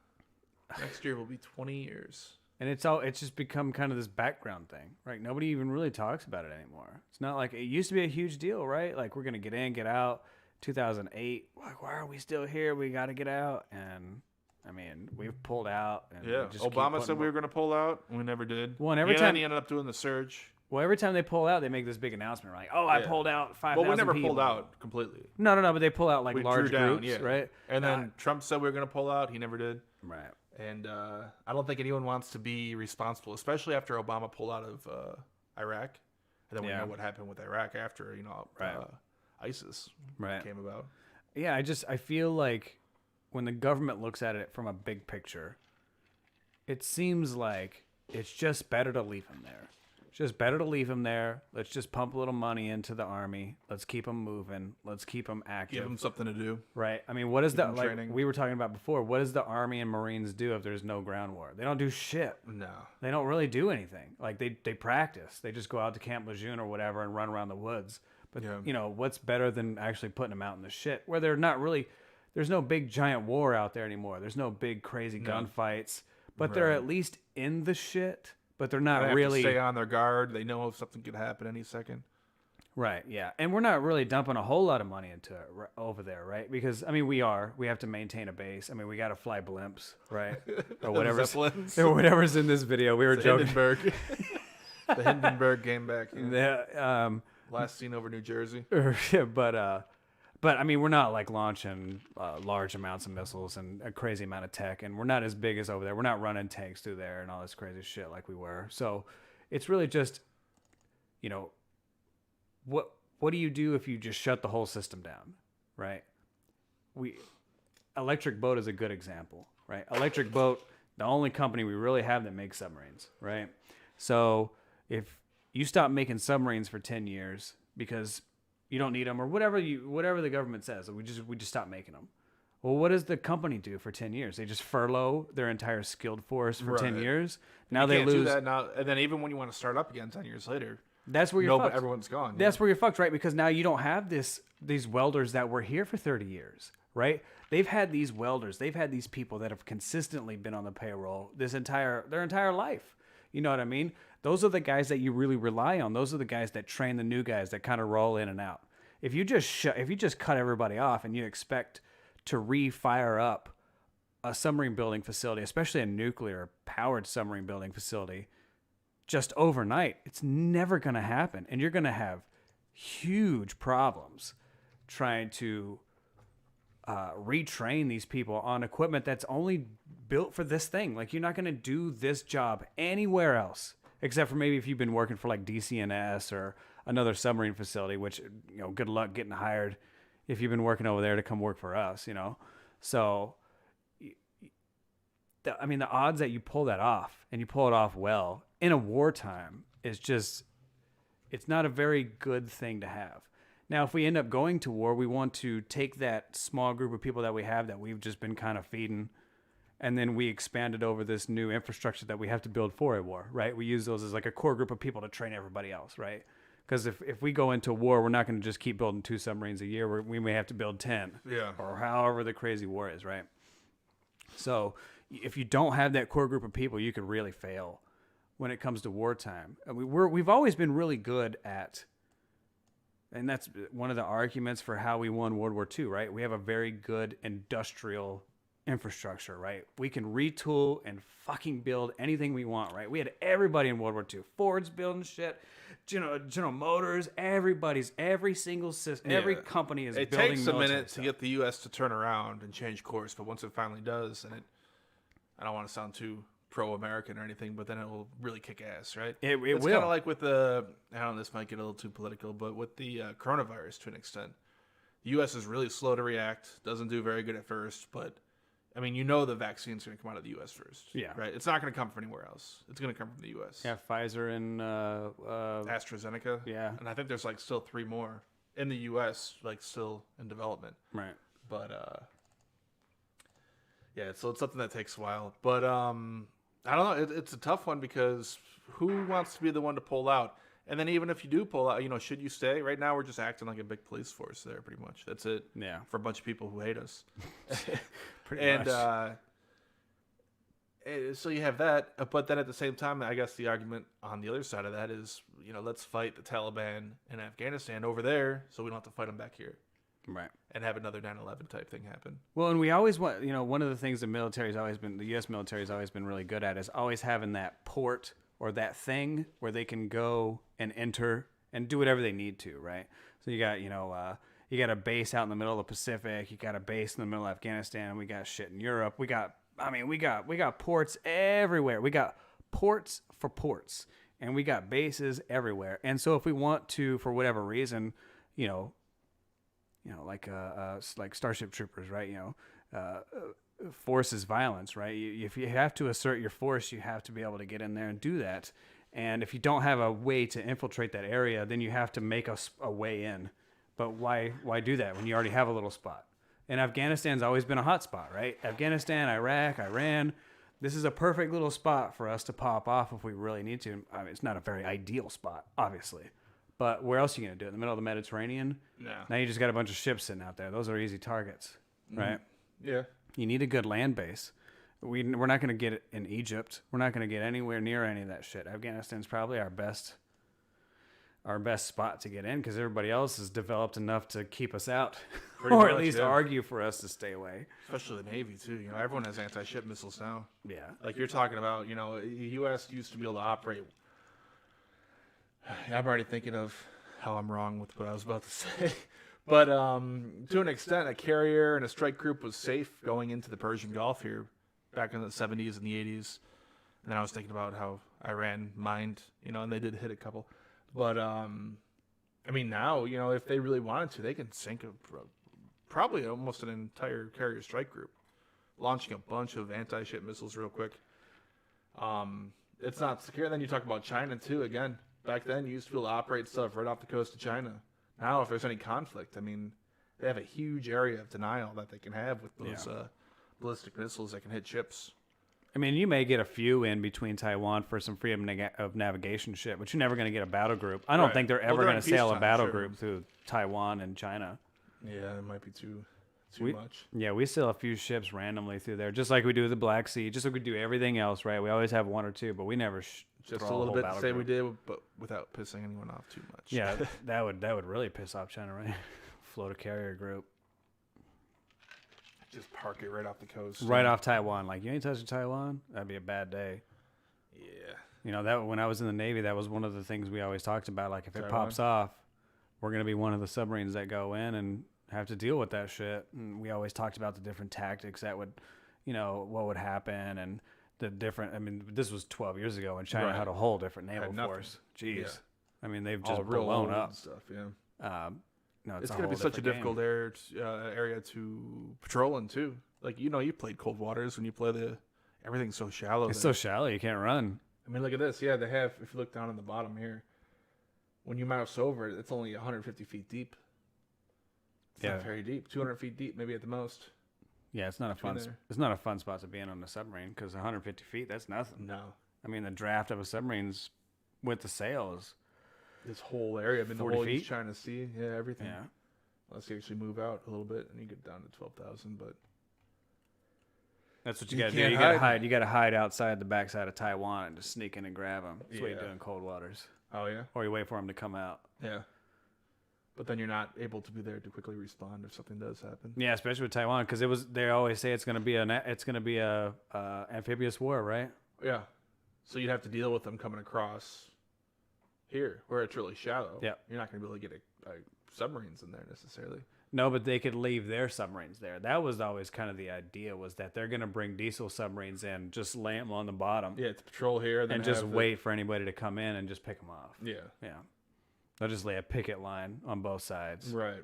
Next year will be 20 years. And it's just become kind of this background thing, right? Nobody even really talks about it anymore. It's not like it used to be a huge deal, right? Like we're going to get in, get out. 2008, like, why are we still here? We got to get out. And I mean, we've pulled out. And Yeah, we just keep Obama putting said we were going to pull out. We never did. Well, and every Yeah, time- then he ended up doing the surge. Well, every time they pull out, they make this big announcement, like, "Oh, I Yeah. pulled out 5,000 Well, we never people." pulled out completely. No, but they pull out like We large drew down, groups, yeah. right? And then Trump said we were going to pull out. He never did. Right. And I don't think anyone wants to be responsible, especially after Obama pulled out of Iraq. And then we Yeah. know what happened with Iraq after, Right. ISIS Right. came about. Yeah, I feel like when the government looks at it from a big picture, it seems like it's just better to leave him there. It's just better to leave him there. Let's just pump a little money into the army. Let's keep them moving. Let's keep them active. Give them something to do. Right. I mean, what is them like training. we were talking about before? What does the Army and Marines do if there's no ground war? They don't do shit. No. They don't really do anything. Like they practice. They just go out to Camp Lejeune or whatever and run around the woods. But Yeah. what's better than actually putting them out in the shit where they're not really. There's no big giant war out there anymore. There's no big crazy gunfights. But they're Right. at least in the shit. But they're They not have really. to stay on their guard. They know if something could happen any second. Right, yeah. And we're not really dumping a whole lot of money into it over there, right? Because, I mean, we have to maintain a base. I mean, we got to fly blimps, right? Or whatever's, Zeppelins. or whatever's in this video. We were The joking. Hindenburg. The Hindenburg came back. Yeah. Yeah, Last seen over New Jersey. but I mean, we're not like launching large amounts of missiles and a crazy amount of tech, and we're not as big as over there. We're not running tanks through there and all this crazy shit like we were. So it's really just, you know, what do you do if you just shut the whole system down, right? Electric Boat is a good example, right? Electric Boat, the only company we really have that makes submarines, right? So if you stop making submarines for 10 years because you don't need them or whatever the government says, we just stop making them. Well, what does the company do for 10 years? They just furlough their entire skilled force for 10 years. Now they can't lose. do that now, and then even when you want to start up again 10 years later, That's where you're fucked. everyone's gone. That's where you're fucked, right? Because now you don't have these welders that were here for 30 years, right? They've had these welders. They've had these people that have consistently been on the payroll their entire life. You know what I mean? Those are the guys that you really rely on. Those are the guys that train the new guys that kind of roll in and out. If you just cut everybody off and you expect to refire up a submarine building facility, especially a nuclear powered submarine building facility, just overnight, it's never going to happen. And you're going to have huge problems trying to retrain these people on equipment that's only built for this thing. Like, you're not going to do this job anywhere else, except for maybe if you've been working for like DCNS or another submarine facility, which, you know, good luck getting hired if you've been working over there to come work for us, you know? So, I mean, the odds that you pull that off and you pull it off well in a wartime is just, it's not a very good thing to have. Now, if we end up going to war, we want to take that small group of people that we have that we've just been kind of feeding, and then we expand it over this new infrastructure that we have to build for a war, right? We use those as like a core group of people to train everybody else, right? Because if we go into war, we're not going to just keep building 2 submarines a year. We may have to build 10, or however the crazy war is, right? So if you don't have that core group of people, you could really fail when it comes to wartime. We've always been really good at, and that's one of the arguments for how we won World War II, right? We have a very good industrial infrastructure, right? We can retool and fucking build anything we want, right? We had everybody in World War II. Ford's building shit. General Motors, every single system, every company is building military stuff. It takes a minute to get the U.S. to turn around and change course, but once it finally does, and I don't want to sound too pro-American or anything, but then it will really kick ass, right? It it's will. Kind of like with I don't know, this might get a little too political, but with the coronavirus to an extent. The U.S. is really slow to react, doesn't do very good at first, but I mean, you know the vaccine's going to come out of the U.S. first. Yeah. Right? It's not going to come from anywhere else. It's going to come from the U.S. Yeah, Pfizer and AstraZeneca. Yeah. And I think there's like still 3 more in the U.S. like still in development. Right. But yeah, so it's something that takes a while. But I don't know. It's a tough one because who wants to be the one to pull out? And then even if you do pull out, you know, should you stay? Right now, we're just acting like a big police force there, pretty much. That's it. Yeah. For a bunch of people who hate us. Pretty much. So you have that, but then at the same time, I guess the argument on the other side of that is, you know, let's fight the Taliban in Afghanistan over there, so we don't have to fight them back here. Right. And have another 9/11 type thing happen. Well, and we always want, you know, one of the things the U.S. military has always been really good at is always having that port or that thing where they can go and enter and do whatever they need to, right? So you got, you know, you got a base out in the middle of the Pacific, you got a base in the middle of Afghanistan, we got shit in Europe, we got ports everywhere. We got ports for ports, and we got bases everywhere. And so if we want to, for whatever reason, you know, like Starship Troopers, right? You know, force is violence, right? If you have to assert your force, you have to be able to get in there and do that. And if you don't have a way to infiltrate that area, then you have to make a way in. But why do that when you already have a little spot? And Afghanistan's always been a hot spot, right? Afghanistan, Iraq, Iran. This is a perfect little spot for us to pop off if we really need to. I mean, it's not a very ideal spot, obviously. But where else are you going to do it? In the middle of the Mediterranean? No. Now you just got a bunch of ships sitting out there. Those are easy targets, right? Yeah. You need a good land base. We're not going to get it in Egypt. We're not going to get anywhere near any of that shit. Afghanistan's probably our best our best spot to get in because everybody else has developed enough to keep us out, Pretty or at much, least yeah. argue for us to stay away. Especially the Navy too. You know, everyone has anti-ship missiles now. Yeah. Like you're talking about, you know, the U.S. used to be able to operate. I'm already thinking of how I'm wrong with what I was about to say. But to an extent, a carrier and a strike group was safe going into the Persian Gulf here back in the 70s and the 80s. And then I was thinking about how Iran mined, you know, and they did hit a couple. But, I mean, now, you know, if they really wanted to, they can sink probably almost an entire carrier strike group, launching a bunch of anti-ship missiles real quick. It's not secure. Then you talk about China, too. Again, back then, you used to be able to operate stuff right off the coast of China. Now, if there's any conflict, I mean, they have a huge area of denial that they can have with those ballistic missiles that can hit ships. I mean, you may get a few in between Taiwan for some freedom of navigation shit, but you're never going to get a battle group. I don't Right. think they're ever Well, going to sail a peacetime, battle sure. group through Taiwan and China. Yeah, it might be too We- much. Yeah, we sail a few ships randomly through there, just like we do the Black Sea, just like we do everything else, right? We always have one or two, but we never Just throw a little whole bit to battle say group. we did, but without pissing anyone off too much. Yeah, that would really piss off China, right? Float a carrier group Just park it right off the coast. right off Taiwan. Like, you ain't touching Taiwan? That'd be a bad day. Yeah. You know, that when I was in the Navy, that was one of the things we always talked about. Like, if it Taiwan? pops off, we're going to be one of the submarines that go in and have to deal with that shit. And we always talked about the different tactics that would, you know, what would happen and the different. I mean, this was 12 years ago, and China Right. had a whole different naval Had nothing. force. Jeez. Yeah. I mean, they've All just real blown old up. stuff. Yeah. No, It's a going to be whole such a different difficult game. area to patrol in too. Like, you know, you played Cold Waters when you play everything's so shallow. It's there. so shallow, you can't run. I mean, look at this. Yeah, they have. If you look down on the bottom here, when you mouse over it, it's only 150 feet deep. It's Yeah. not very deep. 200 feet deep, maybe at the most. Yeah, it's not a Between fun. there. It's not a fun spot to be in on a submarine because 150 feet, that's nothing. No, I mean, the draft of a submarine's with the sails. this whole area. I mean, the 40 whole feet? East China Sea. Yeah, everything. Yeah. Unless you actually move out a little bit and you get down to 12,000, but That's what you You got to do. can't You got to hide. hide. You got to hide outside the backside of Taiwan and just sneak in and grab them. That's what you Yeah. do in cold waters, oh yeah, or you wait for them to come out. yeah. But then you're not able to be there to quickly respond if something does happen. Yeah, especially with Taiwan, because they always say it's going to be a amphibious war, right? Yeah. So you'd have to deal with them coming across here, where it's really shallow. Yeah. You're not going to be able to get submarines in there necessarily. No, but they could leave their submarines there. That was always kind of the idea, was that they're going to bring diesel submarines in, just lay them on the bottom, Yeah, to patrol here, then and just have the- wait for anybody to come in and just pick them off. Yeah. Yeah. They'll just lay a picket line on both sides. Right.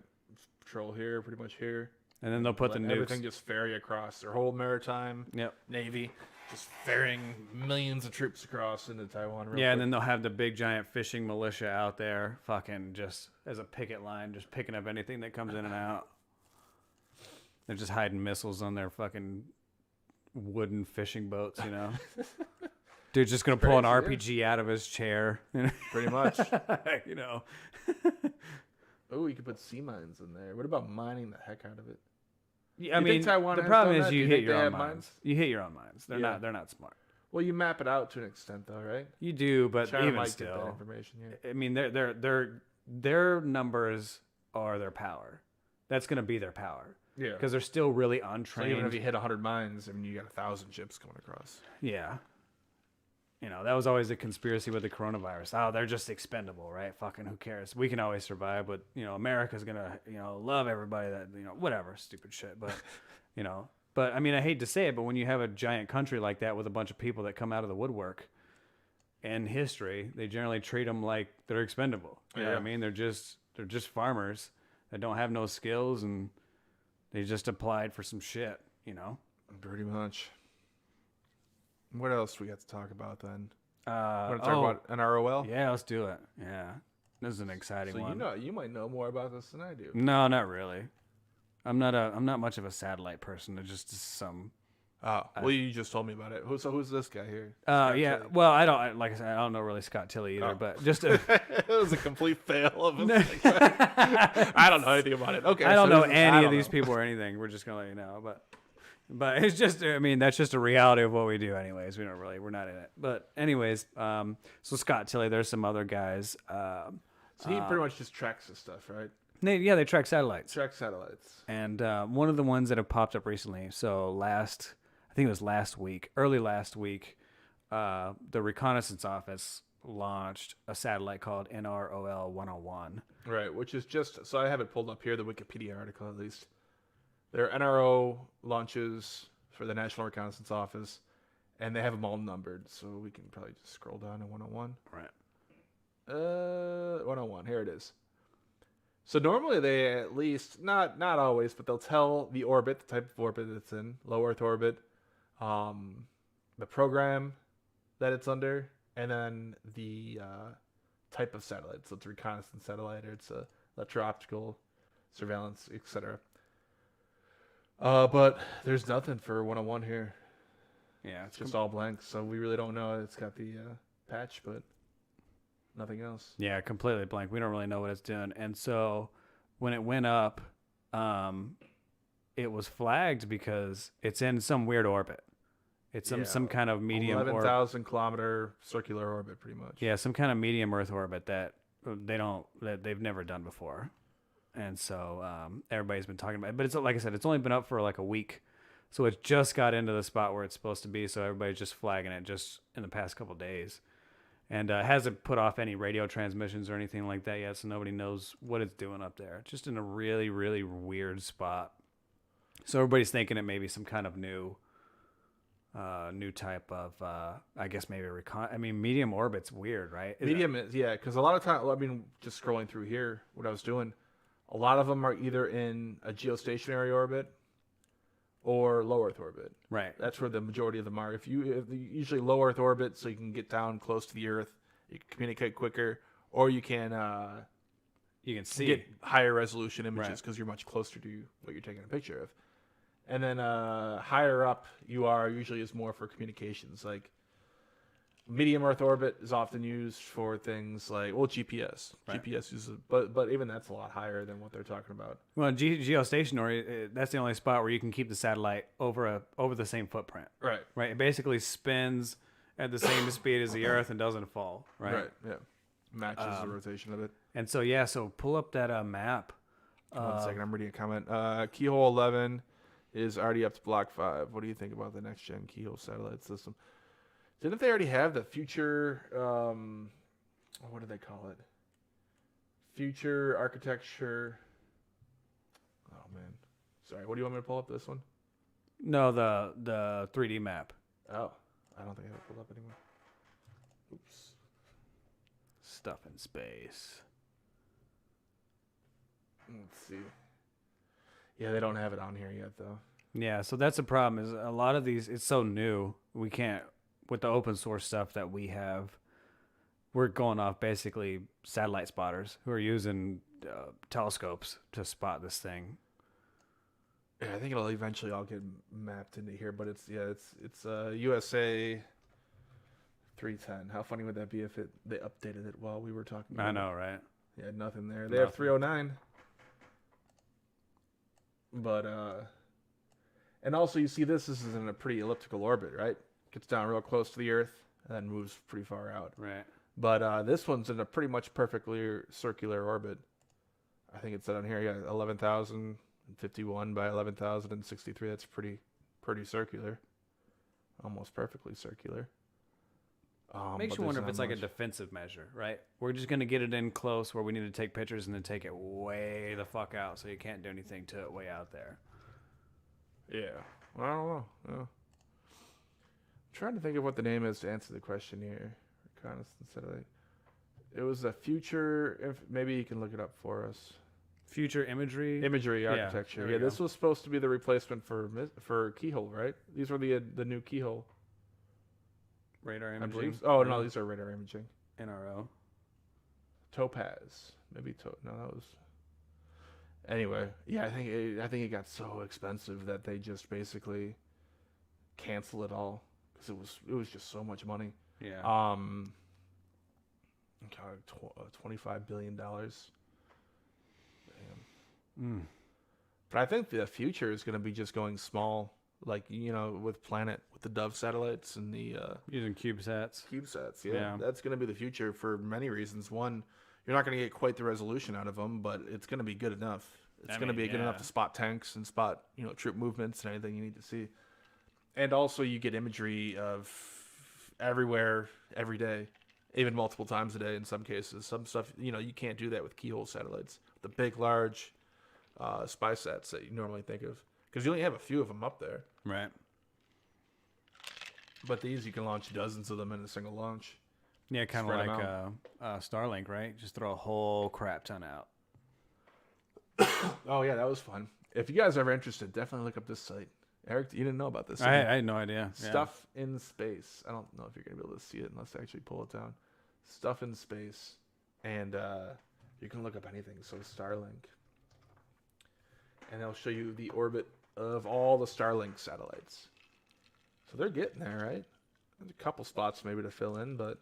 Patrol here, pretty much here. And then they'll put the Let nukes. everything just ferry across their whole maritime Yep. navy, just ferrying millions of troops across into Taiwan. Real Yeah, and quick. then they'll have the big giant fishing militia out there, fucking just as a picket line, just picking up anything that comes in and out. They're just hiding missiles on their fucking wooden fishing boats, you know. Dude's just gonna pull an crazy, RPG out of his chair, pretty much. you know. Oh, you could put sea mines in there. What about mining the heck out of it? Yeah, I You mean, think Taiwan the has problem done is that? Do you you hit think your they own have mines. mines? You hit your own mines. They're Yeah. not smart. Well, you map it out to an extent, though, right? You do, but China even might get that still, information. Yeah. I mean, their numbers are their power. That's gonna be their power. Yeah. Because they're still really So untrained. even if you hit 100 mines, I mean, you got 1,000 ships coming across. Yeah. You know, that was always the conspiracy with the coronavirus. Oh, they're just expendable, right? Fucking who cares? We can always survive, but, you know, America's going to, you know, love everybody that, you know, whatever, stupid shit. But, you know, but I mean, I hate to say it, but when you have a giant country like that with a bunch of people that come out of the woodwork in history, they generally treat them like they're expendable. You know what I Yeah. mean? They're just farmers that don't have no skills, and they just applied for some shit, you know? Pretty much. What else we got to talk about then? Want Want to talk about NROL? Yeah, let's do it. Yeah. This is an exciting So one. you might know more about this than I do. No, not really. I'm not much of a satellite person. It's just some. Oh, well, you just told me about it. Who's this guy here? Yeah. Tilley. Well, like I said, I don't know really Scott Tilley either, Oh. but just a, It was a complete fail of a I don't know anything about it. Okay, I don't so know this is- I any don't of these know. people or anything. We're just gonna let you know, but it's just, I mean, that's just a reality of what we do anyways. We're not in it. But anyways, so Scott Tilley, there's some other guys. So he pretty much just tracks this stuff, right? They track satellites. Tracks satellites. And one of the ones that have popped up recently, I think it was early last week, the Reconnaissance Office launched a satellite called NROL 101. Right, which is just, so I have it pulled up here, the Wikipedia article at least. Their NRO launches for the National Reconnaissance Office, and they have them all numbered, so we can probably just scroll down to 101. Right. 101, here it is. So normally they at least, not always, but they'll tell the orbit, the type of orbit it's in, low Earth orbit, the program that it's under, and then the type of satellite. So it's a reconnaissance satellite, or it's a electro-optical surveillance, etc. But there's nothing for 101 here. Yeah, It's just all blank, so we really don't know. It's got the patch, but nothing else. Yeah, completely blank. We don't really know what it's doing. And so when it went up, it was flagged because it's in some weird orbit. It's some kind of medium 11,000 kilometer circular orbit, pretty much. Yeah, some kind of medium Earth orbit that they've never done before. And so everybody's been talking about it. But it's like I said, it's only been up for like a week. So it just got into the spot where it's supposed to be. So everybody's just flagging it just in the past couple of days. And hasn't put off any radio transmissions or anything like that yet. So nobody knows what it's doing up there. It's just in a really, really weird spot. So everybody's thinking it may be some kind of new type of, I guess maybe medium orbit's weird, right? Medium is, yeah, because a lot of time, just scrolling through here, what I was doing, a lot of them are either in a geostationary orbit or low Earth orbit. Right. That's where the majority of them are. If usually low Earth orbit, so you can get down close to the Earth, you can communicate quicker, or you can see get higher resolution images Right. because you're much closer to what you're taking a picture of. And then higher up you are usually is more for communications. Like medium Earth orbit is often used for things like GPS. Right. GPS uses, but even that's a lot higher than what they're talking about. Well, geostationary, that's the only spot where you can keep the satellite over the same footprint. Right. Right. It basically spins at the same speed as the Earth and doesn't fall. Right. Right. Yeah. Matches the rotation of it. And so so pull up that map. 1 second, I'm reading a comment. Keyhole 11 is already up to Block 5. What do you think about the next gen keyhole satellite system? Didn't they already have the future? What do they call it? Future architecture. Oh man, sorry. What do you want me to pull up? This one? No, the 3D map. Oh, I don't think I have it pulled up anymore. Oops. Stuff in space. Let's see. Yeah, they don't have it on here yet, though. Yeah, so that's the problem. Is a lot of these, it's so new. We can't, with the open source stuff that we have, we're going off basically satellite spotters who are using telescopes to spot this thing. Yeah, I think it'll eventually all get mapped into here, but it's USA 310. How funny would that be if they updated it while we were talking about I know, right? Yeah, nothing there. They have 309. But and also you see this is in a pretty elliptical orbit, right? Gets down real close to the Earth and then moves pretty far out. Right. But this one's in a pretty much perfectly circular orbit. I think it said on here, yeah, 11,051 by 11,063. That's pretty circular, almost perfectly circular. Makes but you wonder there's if it's not like a much. defensive measure, right? We're just going to get it in close where we need to take pictures and then take it way the fuck out so you can't do anything to it way out there. Yeah, well, I don't know. Yeah. I'm trying to think of what the name is to answer the question here. Reconnaissance satellite. It was a future. Maybe you can look it up for us. Future imagery. Imagery Yeah, architecture. there we Yeah, go. this was supposed to be the replacement for keyhole, right? These were the new keyhole. Radar I imaging. believe. Oh no, these are radar imaging. NRO. Topaz, maybe no, that was. Anyway, yeah, I think it got so expensive that they just basically cancel it all because it was just so much money. Yeah. $25 billion. Damn. But I think the future is going to be just going small, like with Planet, with the Dove satellites and the Using CubeSats. CubeSats. Yeah, Yeah. that's going to be the future for many reasons. One, You're not going to get quite the resolution out of them, but it's going to be good enough. It's going to be good enough to spot tanks and spot, troop movements and anything you need to see. And also you get imagery of everywhere, every day, even multiple times a day in some cases. Some stuff, you can't do that with keyhole satellites. The big, large spy sats that you normally think of. Because you only have a few of them up there. Right. But these, you can launch dozens of them in a single launch. Yeah, kind of like Starlink, right? Just throw a whole crap ton out. Oh, yeah, that was fun. If you guys are ever interested, definitely look up this site. Eric, you didn't know about this. I had no idea. Stuff in Space. I don't know if you're going to be able to see it unless I actually pull it down. Stuff in Space. And you can look up anything. So Starlink. And they'll show you the orbit of all the Starlink satellites. So they're getting there, right? There's a couple spots maybe to fill in, but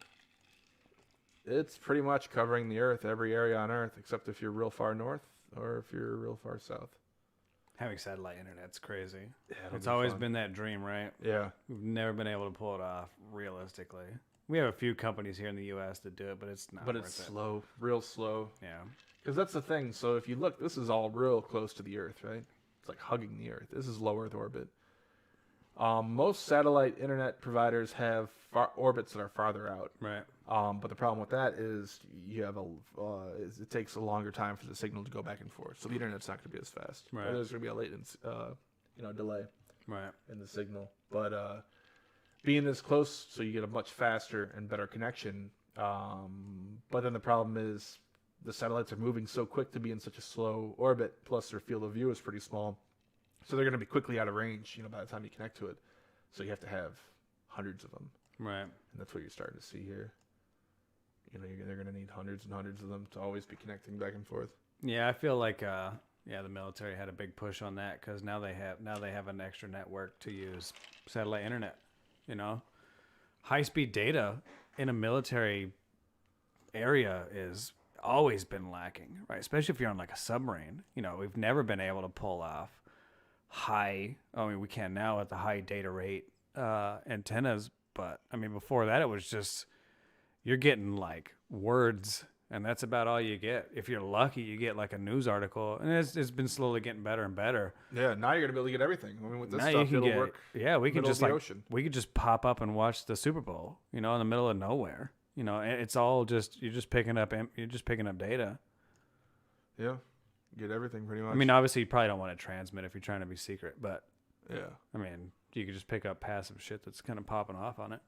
it's pretty much covering the Earth, every area on Earth, except if you're real far north or if you're real far south. Having satellite internet's crazy. Yeah, it's always been that dream, right? Yeah. We've never been able to pull it off, realistically. We have a few companies here in the U.S. that do it, but it's not But worth it's it. slow, real slow. Yeah. Because that's the thing. So if you look, this is all real close to the Earth, right? It's like hugging the Earth. This is low Earth orbit. Most satellite internet providers have orbits that are farther out. Right. But the problem with that is you have it takes a longer time for the signal to go back and forth. So the internet's not going to be as fast. Right. Or there's going to be a latency, delay Right. in the signal. But being this close, so you get a much faster and better connection. But then the problem is the satellites are moving so quick to be in such a slow orbit. Plus their field of view is pretty small. So they're going to be quickly out of range, by the time you connect to it. So you have to have hundreds of them. Right. And that's what you're starting to see here. They're going to need hundreds and hundreds of them to always be connecting back and forth. Yeah, I feel like the military had a big push on that because now they have an extra network to use satellite internet. High speed data in a military area is always been lacking, right? Especially if you're on like a submarine. We've never been able to pull off we can now at the high data rate antennas, but before that it was just you're getting like words and that's about all you get. If you're lucky, you get like a news article, and it's been slowly getting better and better. Yeah, now you're gonna be able to get everything. With this now stuff, it'll work. Yeah, we can just we could just pop up and watch the Super Bowl, in the middle of nowhere. And it's all just you're just picking up data. Yeah. Get everything pretty much. Obviously, you probably don't want to transmit if you're trying to be secret, but yeah. You could just pick up passive shit that's kind of popping off on it.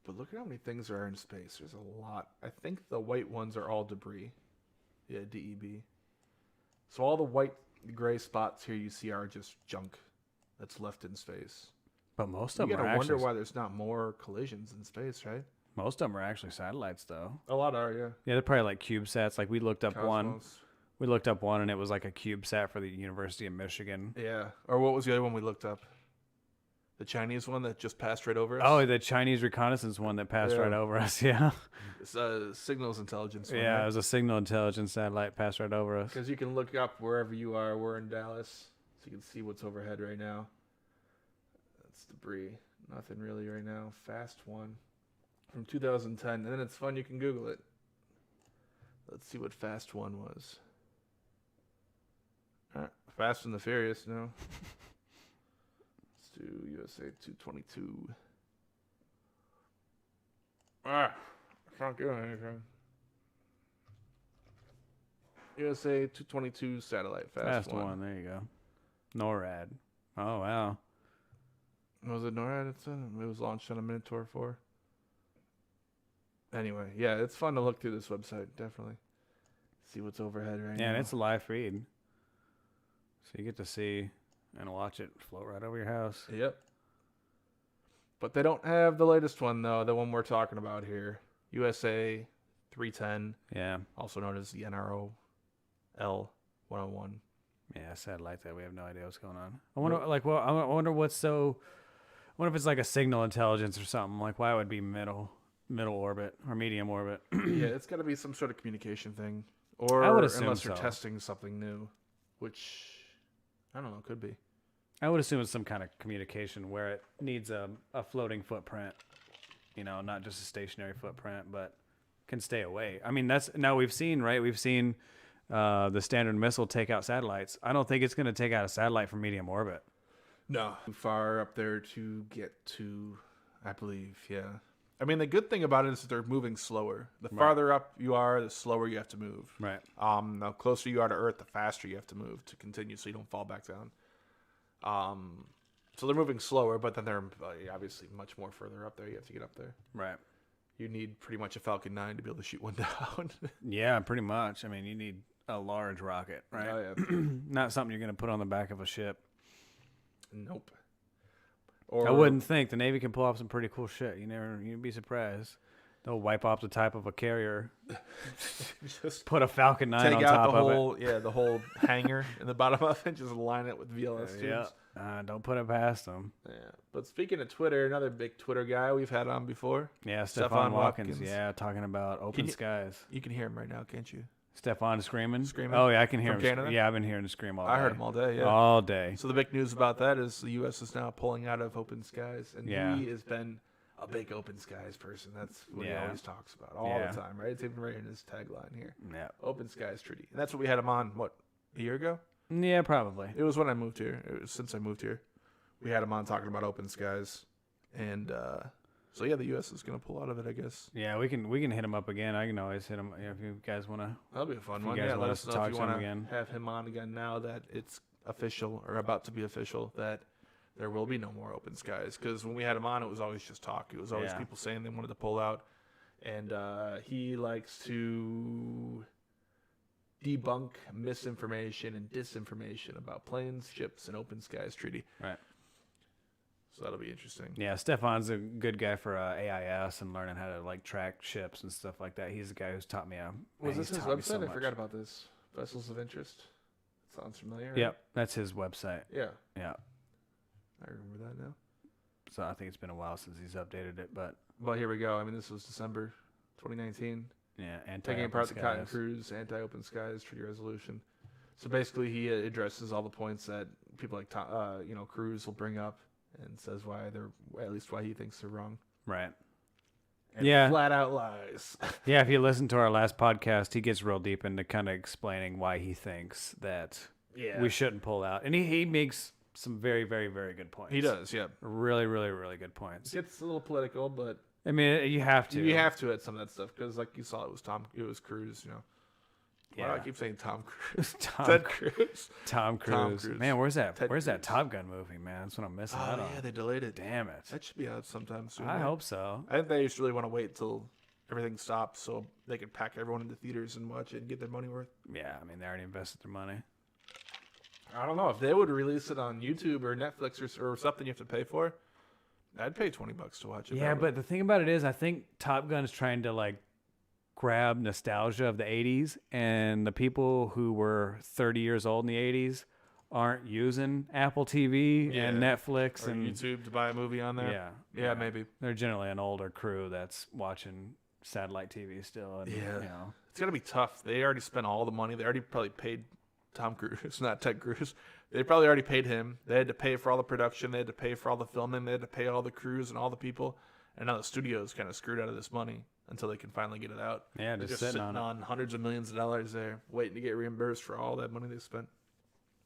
But look at how many things there are in space. There's a lot. I think the white ones are all debris. Yeah, DEB. So all the white, gray spots here you see are just junk that's left in space. But most of them You are gotta wonder actually why there's not more collisions in space, right? most of them are actually satellites, though. A lot are, yeah. Yeah, they're probably like CubeSats. Like we looked up one. Cosmos. We looked up one, and it was like a CubeSat for the University of Michigan. Yeah. Or what was the other one we looked up? The Chinese one that just passed right over us? Oh, the Chinese reconnaissance one that passed right over us. Yeah. It's signals intelligence one, Yeah, right? it was a signal intelligence satellite passed right over us. Because you can look up wherever you are. We're in Dallas, so you can see what's overhead right now. That's debris. Nothing really right now. Fast one from 2010. And then it's fun. You can Google it. Let's see what Fast one was. Fast and the Furious, no. Let's do USA 222. I can't do anything. USA 222 satellite, fast one. There you go. NORAD. Oh, wow. Was it NORAD? It was launched on a Minotaur 4. Anyway, yeah, it's fun to look through this website, definitely. See what's overhead right now. Yeah, and it's a live feed. So you get to see and watch it float right over your house. Yep. But they don't have the latest one, though, the one we're talking about here. USA 310. Yeah. Also known as the NRO L101. Yeah, satellite that we have no idea what's going on. I wonder, I wonder what's so. I wonder if it's like a signal intelligence or something. Like why it would be middle orbit or medium orbit. Yeah, it's got to be some sort of communication thing, or I would assume unless they're so. testing something new, which I don't know, could be. I would assume it's some kind of communication where it needs a floating footprint. Not just a stationary footprint, but can stay away. I mean, now we've seen, right? We've seen the Standard missile take out satellites. I don't think it's going to take out a satellite from medium orbit. No. Too far up there to get to, I believe, yeah. I mean, the good thing about it is that they're moving slower. The farther up you are, the slower you have to move. Right. The closer you are to Earth, the faster you have to move to continue so you don't fall back down. So they're moving slower, but then they're obviously much more further up there. You have to get up there. Right. You need pretty much a Falcon 9 to be able to shoot one down. Yeah, pretty much. I mean, you need a large rocket, right? Oh, yeah. Not something you're going to put on the back of a ship. Nope. I wouldn't think. The Navy can pull off some pretty cool shit. You'd be surprised. They'll wipe off the type of a carrier. Just put a Falcon 9 take on out top the of whole, yeah, the whole hanger in the bottom of it. Just line it with VLS tubes. Yeah. Don't put it past them. Yeah. But speaking of Twitter, another big Twitter guy we've had on before. Yeah, Stephon Stephon Watkins. Watkins. Yeah, talking about open skies. You can hear him right now, can't you? Stephon screaming? Screaming? Oh, yeah, I can hear From him. Canada? Yeah, I've been hearing him scream all day. I heard him all day, yeah. All day. So the big news about that is the U.S. is now pulling out of open skies, and Yeah. he has been a big open skies person. That's what he Yeah. always talks about all Yeah. the time, right? It's even right in his tagline here. Yeah. Open skies treaty. And that's what we had him on, what, a year ago? Yeah, probably. It was when I moved here. It was since I moved here. We had him on talking about open skies. And so, yeah, the U.S. is going to pull out of it, I guess. Yeah, we can hit him up again. I can always hit him if you guys want to. That'll be a fun If you one. guys Yeah, want let us us to know if talk you to him want again. to have him on again now that it's official or about to be official that there will be no more open skies. Because when we had him on, it was always just talk. It was always Yeah. people saying they wanted to pull out. And he likes to debunk misinformation and disinformation about planes, ships, and open skies treaty. Right. So that'll be interesting. Yeah, Stefan's a good guy for AIS and learning how to track ships and stuff like that. He's the guy who's taught me. Was this he's his taught me so website? I much. forgot about this. Vessels of Interest. Sounds familiar. right? Yep, that's his website. Yeah, Yeah. I remember that now. So I think it's been a while since he's updated it, but Well, here we go. I mean, this was December 2019. yeah, Taking apart the Cotton Cruise Anti-Open Skies Treaty Resolution. So basically, he addresses all the points that people like Cruz will bring up and says why they're, at least why he thinks they're wrong. Right. And Yeah. flat out lies. Yeah, if you listen to our last podcast, he gets real deep into kind of explaining why he thinks that Yeah, we shouldn't pull out. And he makes some very, very, very good points. he does. Yeah, Really, really, really good points. it's a little political, but I mean, you have to. you have to at some of that stuff because, like you saw, it was Cruz. Why do I Yeah. keep saying Tom Cruise? Tom, Ted Cruz. Tom Cruise. Cruise. Man, where's that Ted Where's that Cruz. Top Gun movie, man? That's what I'm missing out Oh on. yeah, they delayed it. Damn it. That should be out sometime soon. I right? hope so. I think they just really want to wait till everything stops so they can pack everyone into theaters and watch it and get their money worth. Yeah, I mean, they already invested their money. I don't know if they would release it on YouTube or Netflix or something you have to pay for. I'd pay $20 to watch it. Yeah, but the thing about it is, I think Top Gun is trying to grab nostalgia of the 80s, and the people who were 30 years old in the 80s aren't using Apple TV and Netflix or and YouTube to buy a movie on there. Yeah, maybe. They're generally an older crew that's watching satellite TV still. And, Yeah. It's gonna be tough. They already spent all the money. They already probably paid Tom Cruise, not Ted Cruz. They probably already paid him. They had to pay for all the production. They had to pay for all the filming. They had to pay all the crews and all the people. And now the studio's kind of screwed out of this money until they can finally get it out. Yeah, They're just just sitting sitting on it. on hundreds of millions of dollars there, waiting to get reimbursed for all that money they spent.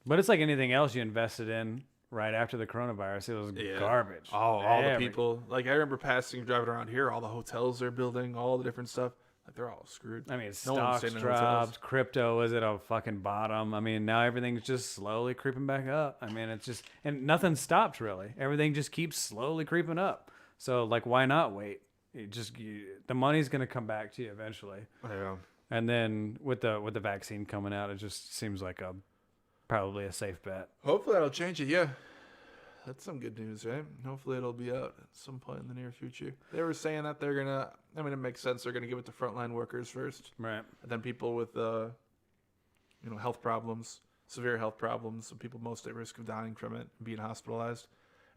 But it's like anything else you invested in right after the coronavirus. It was garbage. All the people. Like, I remember driving around here, all the hotels they're building, all the different stuff. Like, they're all screwed. I mean, No one's stocks staying in dropped, hotels. crypto was at a fucking bottom. I mean, now everything's just slowly creeping back up. I mean, it's just, and nothing stopped really. Everything just keeps slowly creeping up. So, why not wait? The money's going to come back to you eventually. Yeah. And then with the vaccine coming out, it just seems like probably a safe bet. Hopefully that'll change it, yeah. That's some good news, right? Hopefully it'll be out at some point in the near future. They were saying that they're going to, I mean, it makes sense. They're going to give it to frontline workers first. Right. And then people with, health problems, severe health problems, and people most at risk of dying from it, being hospitalized.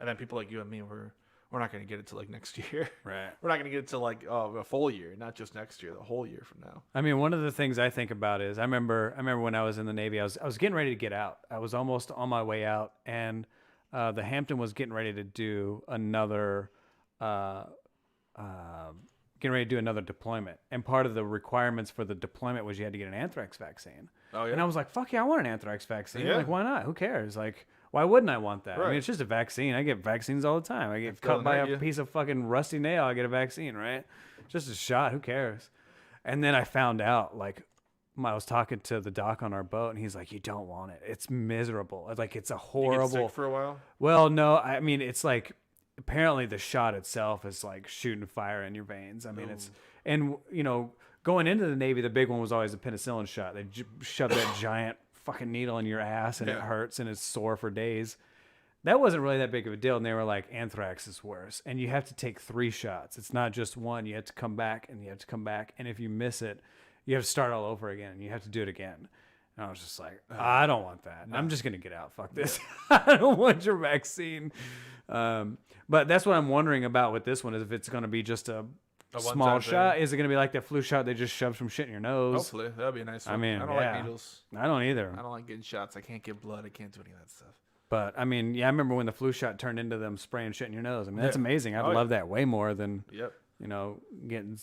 And then people like you and me, we're not going to get it till next year. Right. We're not going to get it till a full year, not just next year, the whole year from now. I mean, one of the things I think about is I remember when I was in the Navy, I was getting ready to get out. I was almost on my way out, and the Hampton was getting ready to do another getting ready to do another deployment, and part of the requirements for the deployment was you had to get an anthrax vaccine. Oh yeah. And I was like, fuck yeah, I want an anthrax vaccine. Yeah. Like, why not? Who cares? Like, why wouldn't I want that? I Right. mean, it's just a vaccine. I get vaccines all the time. I get It cut doesn't by hurt a you. piece of fucking rusty nail. I get a vaccine, right? Just a shot. Who cares? And then I found out, like, I was talking to the doc on our boat, and he's like, "You don't want it. It's miserable. Like, it's a You get horrible." sick for a while. Well, no, I mean, it's like apparently the shot itself is like shooting fire in your veins. I mean, it's and you know, going into the Navy, the big one was always the penicillin shot. They shove that giant fucking needle in your ass, and it Yeah. hurts and it's sore for days. That wasn't really that big of a deal, and they were like, anthrax is worse, and you have to take 3 shots. It's not just one. You have to come back, and you have to come back, and if you miss it, you have to start all over again, and you have to do it again. And I was just like, I don't want that. I'm just gonna get out. Fuck this. I don't want your vaccine. But that's what I'm wondering about with this one is if it's gonna be just a small one-time shot. thing. Is it gonna be like the flu shot they just shove some shit in your nose? Hopefully, that'd be a nice one. I mean, I don't yeah. like needles. I don't either. I don't like getting shots. I can't give blood. I can't do any of that stuff. But I mean, yeah, I remember when the flu shot turned into them spraying shit in your nose. I mean, that's Yeah. amazing. I'd Oh, love that way more than Yep. you know getting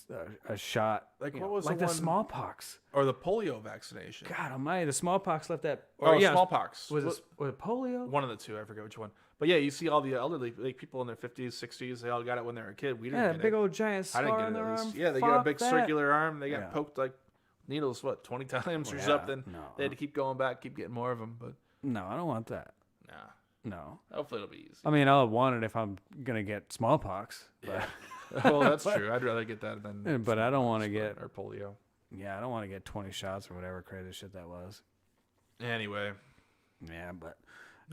a shot. Like, you what know, was like the the one- smallpox? Or the polio vaccination. God Almighty, the smallpox left that. Or yeah, smallpox. Was it polio? One of the two. I forget which one. But yeah, you see all the elderly, like people in their 50s, 60s, they all got it when they were a kid. We didn't Yeah, get big it. old giant I scar didn't get on it their at arm. least. Yeah, they got a Fuck big that. circular arm. They got Yeah. poked like needles, 20 times or Yeah, something. no. They had to keep going back, keep getting more of them. But No, I don't want that. nah, No. hopefully it'll be easy. I mean, I'll want it if I'm gonna get smallpox. But, Well, that's true. I'd rather get that than. but I don't want to smallpox get. or polio. Yeah, I don't want to get 20 shots or whatever crazy shit that was. Anyway, Yeah, but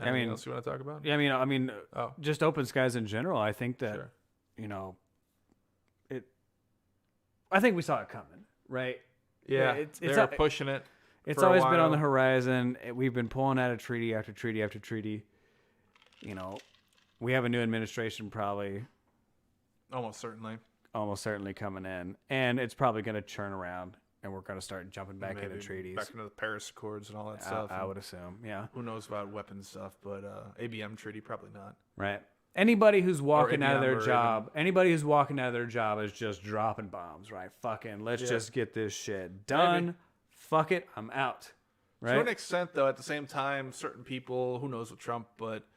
anything else you want to talk about? yeah, I mean, Oh. just open skies in general. I think that Sure. you know, I think we saw it coming, right? Yeah, it's they're pushing it. It's for a always been on the while. horizon. We've been pulling out of treaty after treaty after treaty. You know, we have a new administration probably Almost certainly. almost certainly coming in, and it's probably going to churn around, and we're going to start jumping back into Maybe treaties. Back into the Paris Accords and all that stuff. I and would assume, yeah, Who knows about weapons stuff, but ABM treaty probably not. right. Anybody who's walking out of ABM their or job, anybody who's walking out of their job is just dropping bombs, right? Fucking, let's Yeah. just get this shit done. Maybe. Fuck it, I'm out. Right? To an extent, though, at the same time, certain people, who knows with Trump, but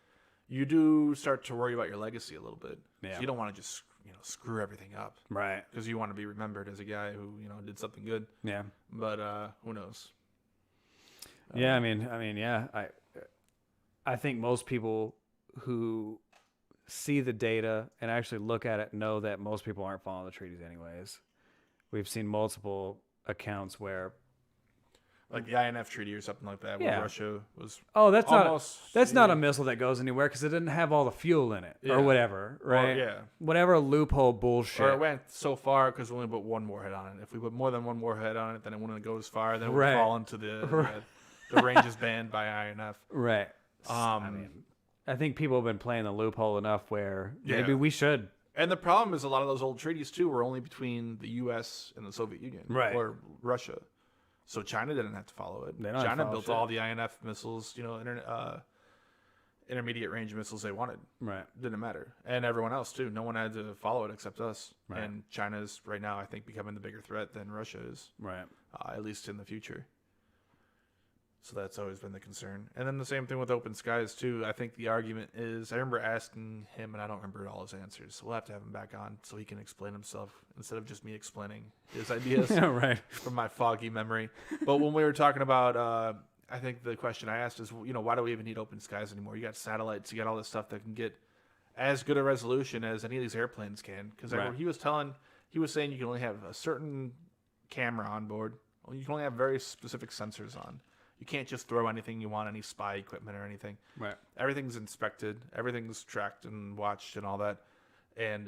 you do start to worry about your legacy a little bit. Yeah. So you don't want to just screw everything up Right. because you want to be remembered as a guy who did something good. Yeah. But who knows? Yeah, I mean, yeah. I think most people who see the data and actually look at it know that most people aren't following the treaties anyways. We've seen multiple accounts where Like the INF treaty or something like that, Yeah. where Russia was. that's Almost, not yeah. a missile that goes anywhere because it didn't have all the fuel in it Yeah. or whatever, right? yeah. Whatever loophole bullshit. Or it went so far because we only put one warhead on it. If we put more than one warhead on it, then it wouldn't go as far. Then it would Right. fall into the range is banned by INF. Right. I mean, I think people have been playing the loophole enough where maybe Yeah. we should. And the problem is a lot of those old treaties too were only between the U.S. and the Soviet Union, Right. or Russia. So China didn't have to follow it. They don't have to China follow built shit. all the INF missiles, intermediate range missiles they wanted. Right. Didn't matter, and everyone else too. No one had to follow it except us. Right. And China's right now, I think, becoming the bigger threat than Russia is, Right. at least in the future. So that's always been the concern. And then the same thing with open skies too. I think the argument is, I remember asking him, and I don't remember all his answers. So we'll have to have him back on so he can explain himself instead of just me explaining his ideas Yeah, right. from my foggy memory. But when we were talking about, I think the question I asked is, why do we even need open skies anymore? You got satellites, you got all this stuff that can get as good a resolution as any of these airplanes can. Because Right. he was saying you can only have a certain camera on board. You can only have very specific sensors on. You can't just throw anything you want, any spy equipment or anything. Right. Everything's inspected, everything's tracked and watched and all that. And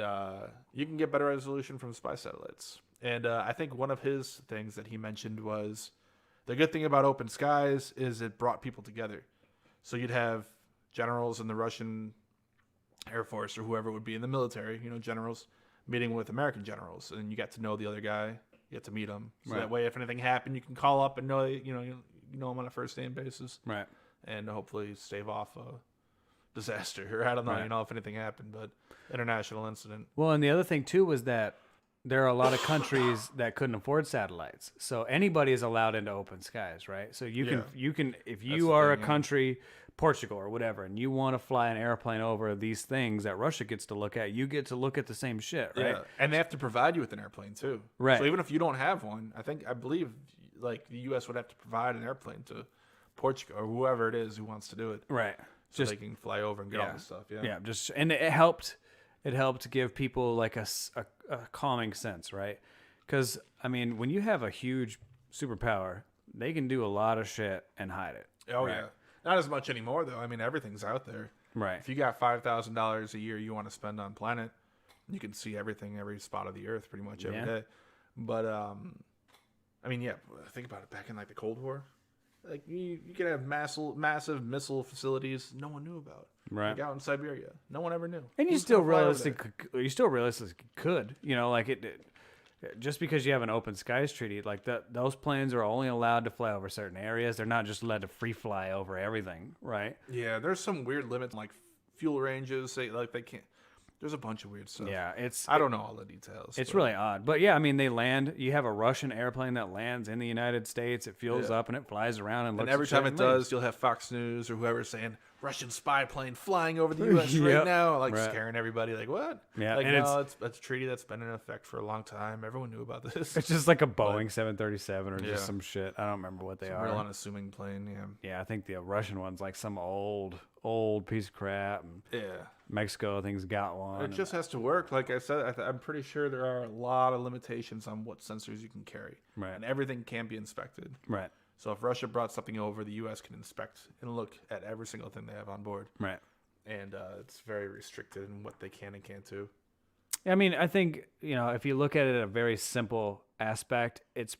you can get better resolution from spy satellites. And I think one of his things that he mentioned was the good thing about open skies is it brought people together. So you'd have generals in the Russian Air Force or whoever would be in the military, generals meeting with American generals. And you get to know the other guy, you get to meet him. So Right. that way, if anything happened, you can call up and know, you know him on a first name basis. Right. And hopefully stave off a disaster, or I don't know, Right. if anything happened, but international incident. Well, and the other thing too was that there are a lot of countries that couldn't afford satellites. So anybody is allowed into open skies, right? So you can if you the are thing, a country, Portugal or whatever, and you want to fly an airplane over these things that Russia gets to look at, you get to look at the same shit, right? Yeah, and they have to provide you with an airplane too. Right. So even if you don't have one, I believe like the U.S. would have to provide an airplane to Portugal or whoever it is who wants to do it, Right. so they can fly over and get all this stuff. Yeah. Yeah, just and it helped. It helped give people like a calming sense, right? Because I mean, when you have a huge superpower, they can do a lot of shit and hide it. Oh right? yeah. Not as much anymore though. I mean, everything's out there. Right. If you got $5,000 a year you want to spend on planet, you can see everything, every spot of the Earth, pretty much every day. But I mean, yeah. Think about it. Back in like the Cold War, like you could have massive missile facilities no one knew about. Right. Like out in Siberia, no one ever knew. And you Who's still gonna fly over there? realistically could, like it just because you have an open skies treaty, like those planes are only allowed to fly over certain areas. They're not just allowed to free fly over everything, right? Yeah, there's some weird limits like fuel ranges. They can't. There's a bunch of weird stuff. Yeah, I don't know all the details. It's really odd. But yeah, I mean, they land. You have a Russian airplane that lands in the United States. It fuels up and it flies around and looks. And every at time shit it and does, leaves. you'll have Fox News or whoever saying Russian spy plane flying over the U.S. right now, like scaring everybody. Like what? Yeah, like and no, it's a treaty that's been in effect for a long time. Everyone knew about this. It's just like a Boeing 737 or just some shit. I don't remember what they are. Real unassuming plane. Yeah. Yeah, I think the Russian one's like some old piece of crap. And Yeah. Mexico, I think's got one. It just has to work. Like I said, I'm pretty sure there are a lot of limitations on what sensors you can carry. Right. And everything can be inspected. Right. So if Russia brought something over, the U.S. can inspect and look at every single thing they have on board. Right. And it's very restricted in what they can and can't do. I mean, I think, if you look at it at a very simple aspect, it's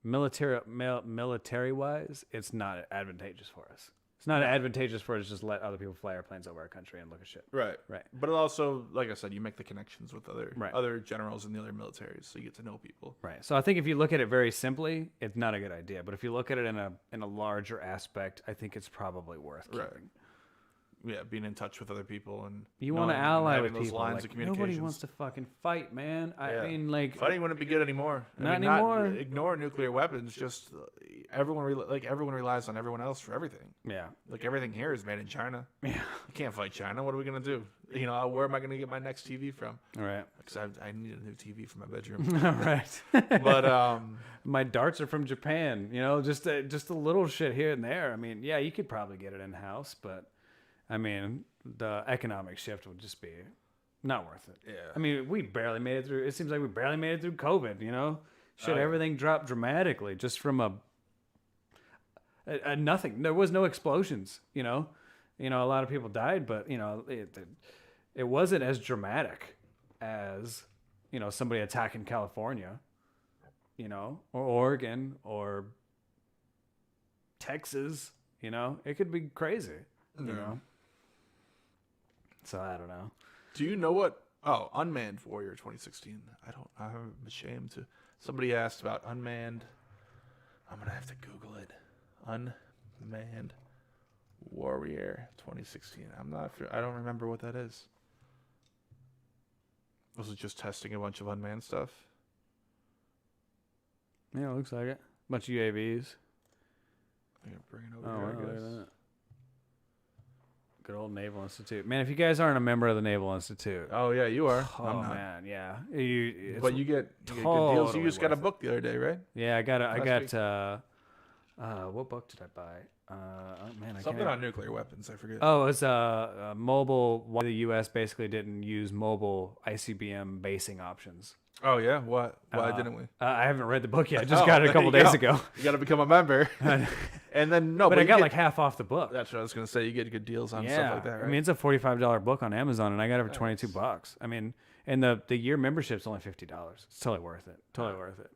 military-wise, it's not advantageous for us. It's not advantageous for us to just let other people fly airplanes over our country and look at shit. Right. Right. But it also, like I said, you make the connections with Right. other generals in the other militaries, so you get to know people. Right. So I think if you look at it very simply, it's not a good idea. But if you look at it in a larger aspect, I think it's probably worth keeping. Right. Yeah, being in touch with other people and you want to ally with those people. lines Like, of communications. nobody wants to fucking fight, man. I mean, like fighting wouldn't be good anymore. Not anymore. Ignore nuclear weapons. Just everyone relies on everyone else for everything. Yeah. Like everything here is made in China. Yeah. You can't fight China. What are we gonna do? Where am I gonna get my next TV from? All right. Because I need a new TV for my bedroom. All right. But my darts are from Japan. Just a little shit here and there. I mean, yeah, you could probably get it in house, but I mean, the economic shift would just be not worth it. Yeah. I mean, we barely made it through. It seems like we barely made it through COVID. Everything dropped dramatically just from a nothing. There was no explosions. A lot of people died, but it wasn't as dramatic as somebody attacking California, or Oregon or Texas. It could be crazy. So I don't know. do you know what? Oh, Unmanned Warrior 2016. I'm ashamed to. Somebody asked about Unmanned. I'm gonna have to Google it. Unmanned Warrior 2016. I'm not sure. I don't remember what that is. Was it just testing a bunch of unmanned stuff? Yeah, it looks like it. Bunch of UAVs. I'm gonna bring it over Oh, here, wow, I look at guess. that. Good old Naval Institute. Man, if you guys aren't a member of the Naval Institute. Oh yeah, you are. Oh, I'm not. man, yeah. But you get good deals. totally You just got a worth it. book the other day, right? Yeah, I got week. what book did I buy? Oh man, I Something can't. on nuclear weapons. I forget. Oh, it's mobile. Why the U.S. basically didn't use mobile ICBM basing options. Oh yeah. What? Why didn't we? I haven't read the book yet. I just Oh, got it a there couple you days go. ago. You got to become a member. And then but I you got get- like half off the book. That's what I was gonna say. You get good deals on Yeah, stuff like that, right? I mean it's a $45 book on Amazon, and I got it for $22. I mean, and the year membership's only $50. It's totally worth it. Totally worth it.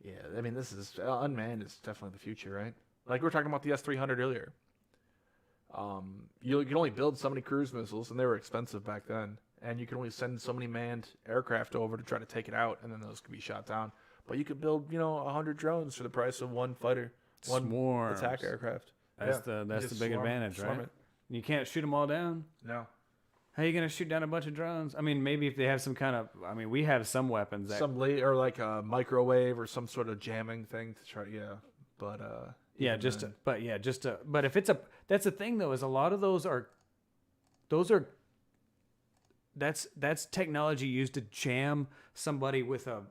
yeah. I mean, this is unmanned is definitely the future, right? Like we were talking about the S-300 earlier. You can only build so many cruise missiles, and they were expensive back then. And you can only send so many manned aircraft over to try to take it out, and then those could be shot down. But you could build, 100 drones for the price of one fighter, one Swarms. attack aircraft. That's Yeah. the You just big swarm advantage, it. right? You can't shoot them all down. No. How are you gonna shoot down a bunch of drones? I mean, maybe if they have some kind of, I mean, we have some weapons that, or like a microwave or some sort of jamming thing to try. Yeah, but but if it's that's the thing though, is a lot of that's technology used to jam somebody with a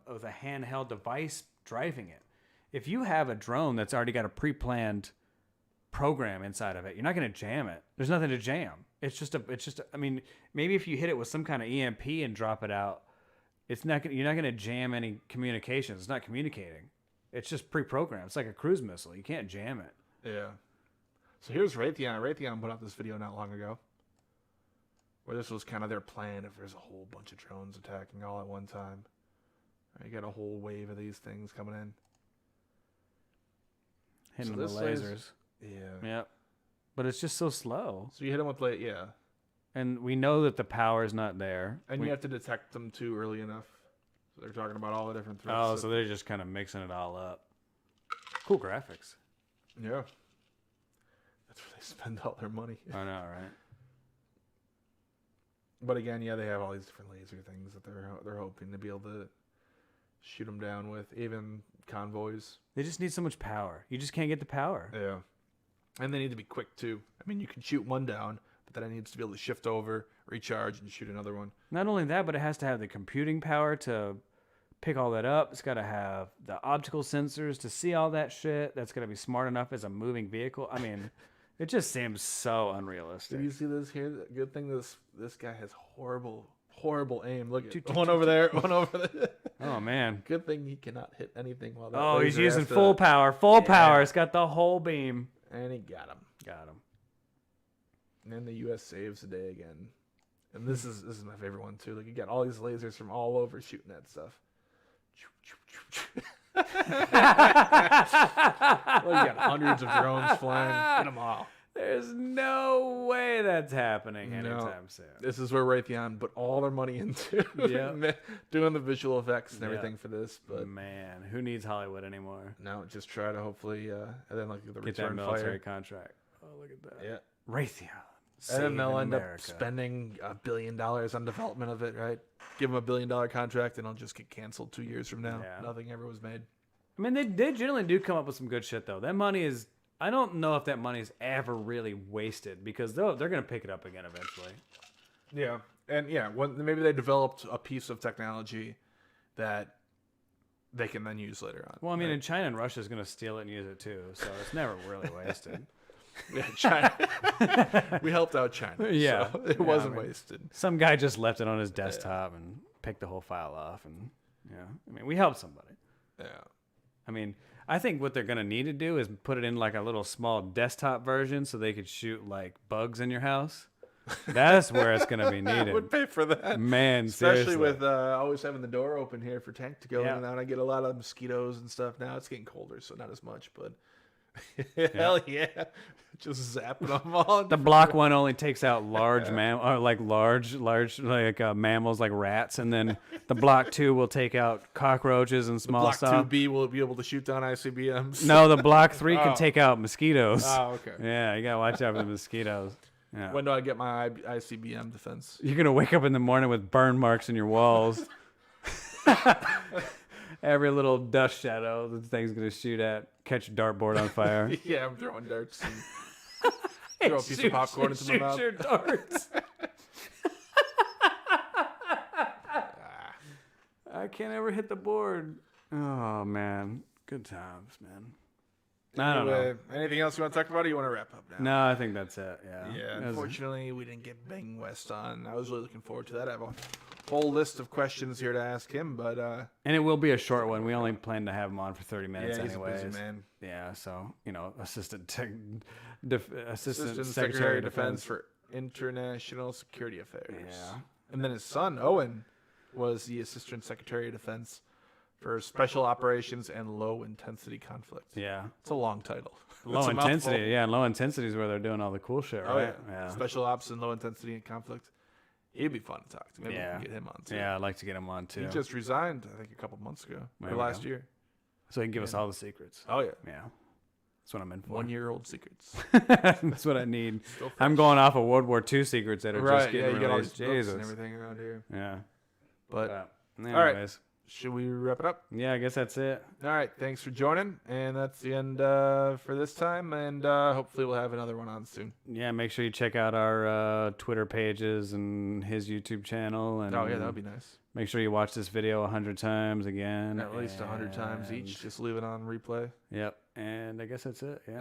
handheld device driving it. If you have a drone that's already got a pre-planned program inside of it, you're not going to jam it. There's nothing to jam. It's just I mean, maybe if you hit it with some kind of EMP and drop it out, you're not going to jam any communications. It's not communicating. It's just pre-programmed. It's like a cruise missile. You can't jam it. Yeah. So here's Raytheon. Raytheon put out this video not long ago where this was kind of their plan if there's a whole bunch of drones attacking all at one time. You got a whole wave of these things coming in. Hitting the lasers. Yeah. Yep. But it's just so slow. So you hit them with yeah. And we know that the power is not there. And you have to detect them too early enough. So they're talking about all the different threats. Oh, so they're just kind of mixing it all up. Cool graphics. Yeah. That's where they spend all their money. I know, right? But again, yeah, they have all these different laser things that they're hoping to be able to shoot them down with, even convoys. They just need so much power. You just can't get the power. Yeah. And they need to be quick, too. I mean, you can shoot one down, but then it needs to be able to shift over, recharge, and shoot another one. Not only that, but it has to have the computing power to pick all that up. It's got to have the optical sensors to see all that shit. That's got to be smart enough as a moving vehicle. I mean, it just seems so unrealistic. Did you see this here? Good thing this guy has horrible aim. Look at one over there, one over there. Oh, man. Good thing he cannot hit anything while that Oh, he's laser using has to- full power. Full power. It's got the whole beam. And he got him. Got him. And then the U.S. saves the day again. And this is my favorite one, too. Like, you got all these lasers from all over shooting that stuff. Well, you got hundreds of drones flying. Get them all. There's no way that's happening anytime soon. This is where Raytheon put all their money into doing the visual effects and everything for this. But man, who needs Hollywood anymore? now just try to hopefully, and then like the Get that return military fire. contract. Oh, look at that. Yeah. Raytheon. And then they'll saving end up America. spending $1 billion on development of it, right? Give them $1 billion contract, and it'll just get canceled 2 years from now. Yeah. Nothing ever was made. I mean, they generally do come up with some good shit, though. That money is... I don't know if that money is ever really wasted, because they're going to pick it up again eventually. Yeah. And yeah, maybe they developed a piece of technology that they can then use later on. Well, I mean, and China and Russia is going to steal it and use it, too. So it's never really wasted. Yeah, China. We helped out China. Yeah. So it wasn't wasted. Some guy just left it on his desktop and picked the whole file off. And, yeah. I mean, we helped somebody. Yeah. I mean, I think what they're going to need to do is put it in like a little small desktop version so they could shoot like bugs in your house. That's where it's going to be I needed. would pay for that. Man, Especially seriously. with always having the door open here for Tank to go in Yeah. and out. I get a lot of mosquitoes and stuff. Now it's getting colder, so not as much, but hell yeah. Just zapping them all. The block one only takes out large mammals like rats, and then the block 2 will take out cockroaches and small Block stuff. 2B will be able to shoot down ICBMs. No, the block 3 can take out mosquitoes. Oh, okay. Yeah, you gotta watch out for the mosquitoes. Yeah. When do I get my ICBM defense? You're gonna wake up in the morning with burn marks in your walls. Every little dust shadow the thing's gonna shoot at, catch a dartboard on fire. Yeah, I'm throwing darts. And throw a piece of popcorn into my mouth. Shoot your darts. I can't ever hit the board. Oh man, good times, man. I don't know. Anyway, anything else you want to talk about, or you want to wrap up now? No, I think that's it. Yeah. Yeah, That was- unfortunately, we didn't get Bang West on. I was really looking forward to that. I have a whole list of questions here to ask him, but And it will be a short one. We only plan to have him on for 30 minutes yeah, he's anyways. a busy man. Yeah, so, Assistant Assistant Secretary of Defense for International Security Affairs. Yeah. And then his son, Owen, was the Assistant Secretary of Defense for Special Operations and Low Intensity Conflict. Yeah. It's a long title. Low It's a mouthful. intensity. Yeah, and low intensity is where they're doing all the cool shit, Oh, right? yeah. Special Ops and Low Intensity and Conflict. He'd be fun to talk to. Maybe we Yeah. can get him on, too. Yeah, I'd like to get him on too. He just resigned, I think, a couple months ago. There Or we last go. year. So he can give us all the secrets. Oh, yeah. Yeah. That's what I'm in for. 1-year-old secrets. That's what I need. I'm going off of World War II secrets that are just Right. getting Yeah, you got all these released. books and Jesus. everything around here. Yeah. But Anyways. all right. Should we wrap it up? Yeah, I guess that's it. All right. Thanks for joining. And that's the end for this time. And hopefully we'll have another one on soon. Yeah, make sure you check out our Twitter pages and his YouTube channel. And Oh, yeah, that would be nice. make sure you watch this video 100 times again. At least 100 times each. Just leave it on replay. Yep. And I guess that's it. Yeah. Yeah.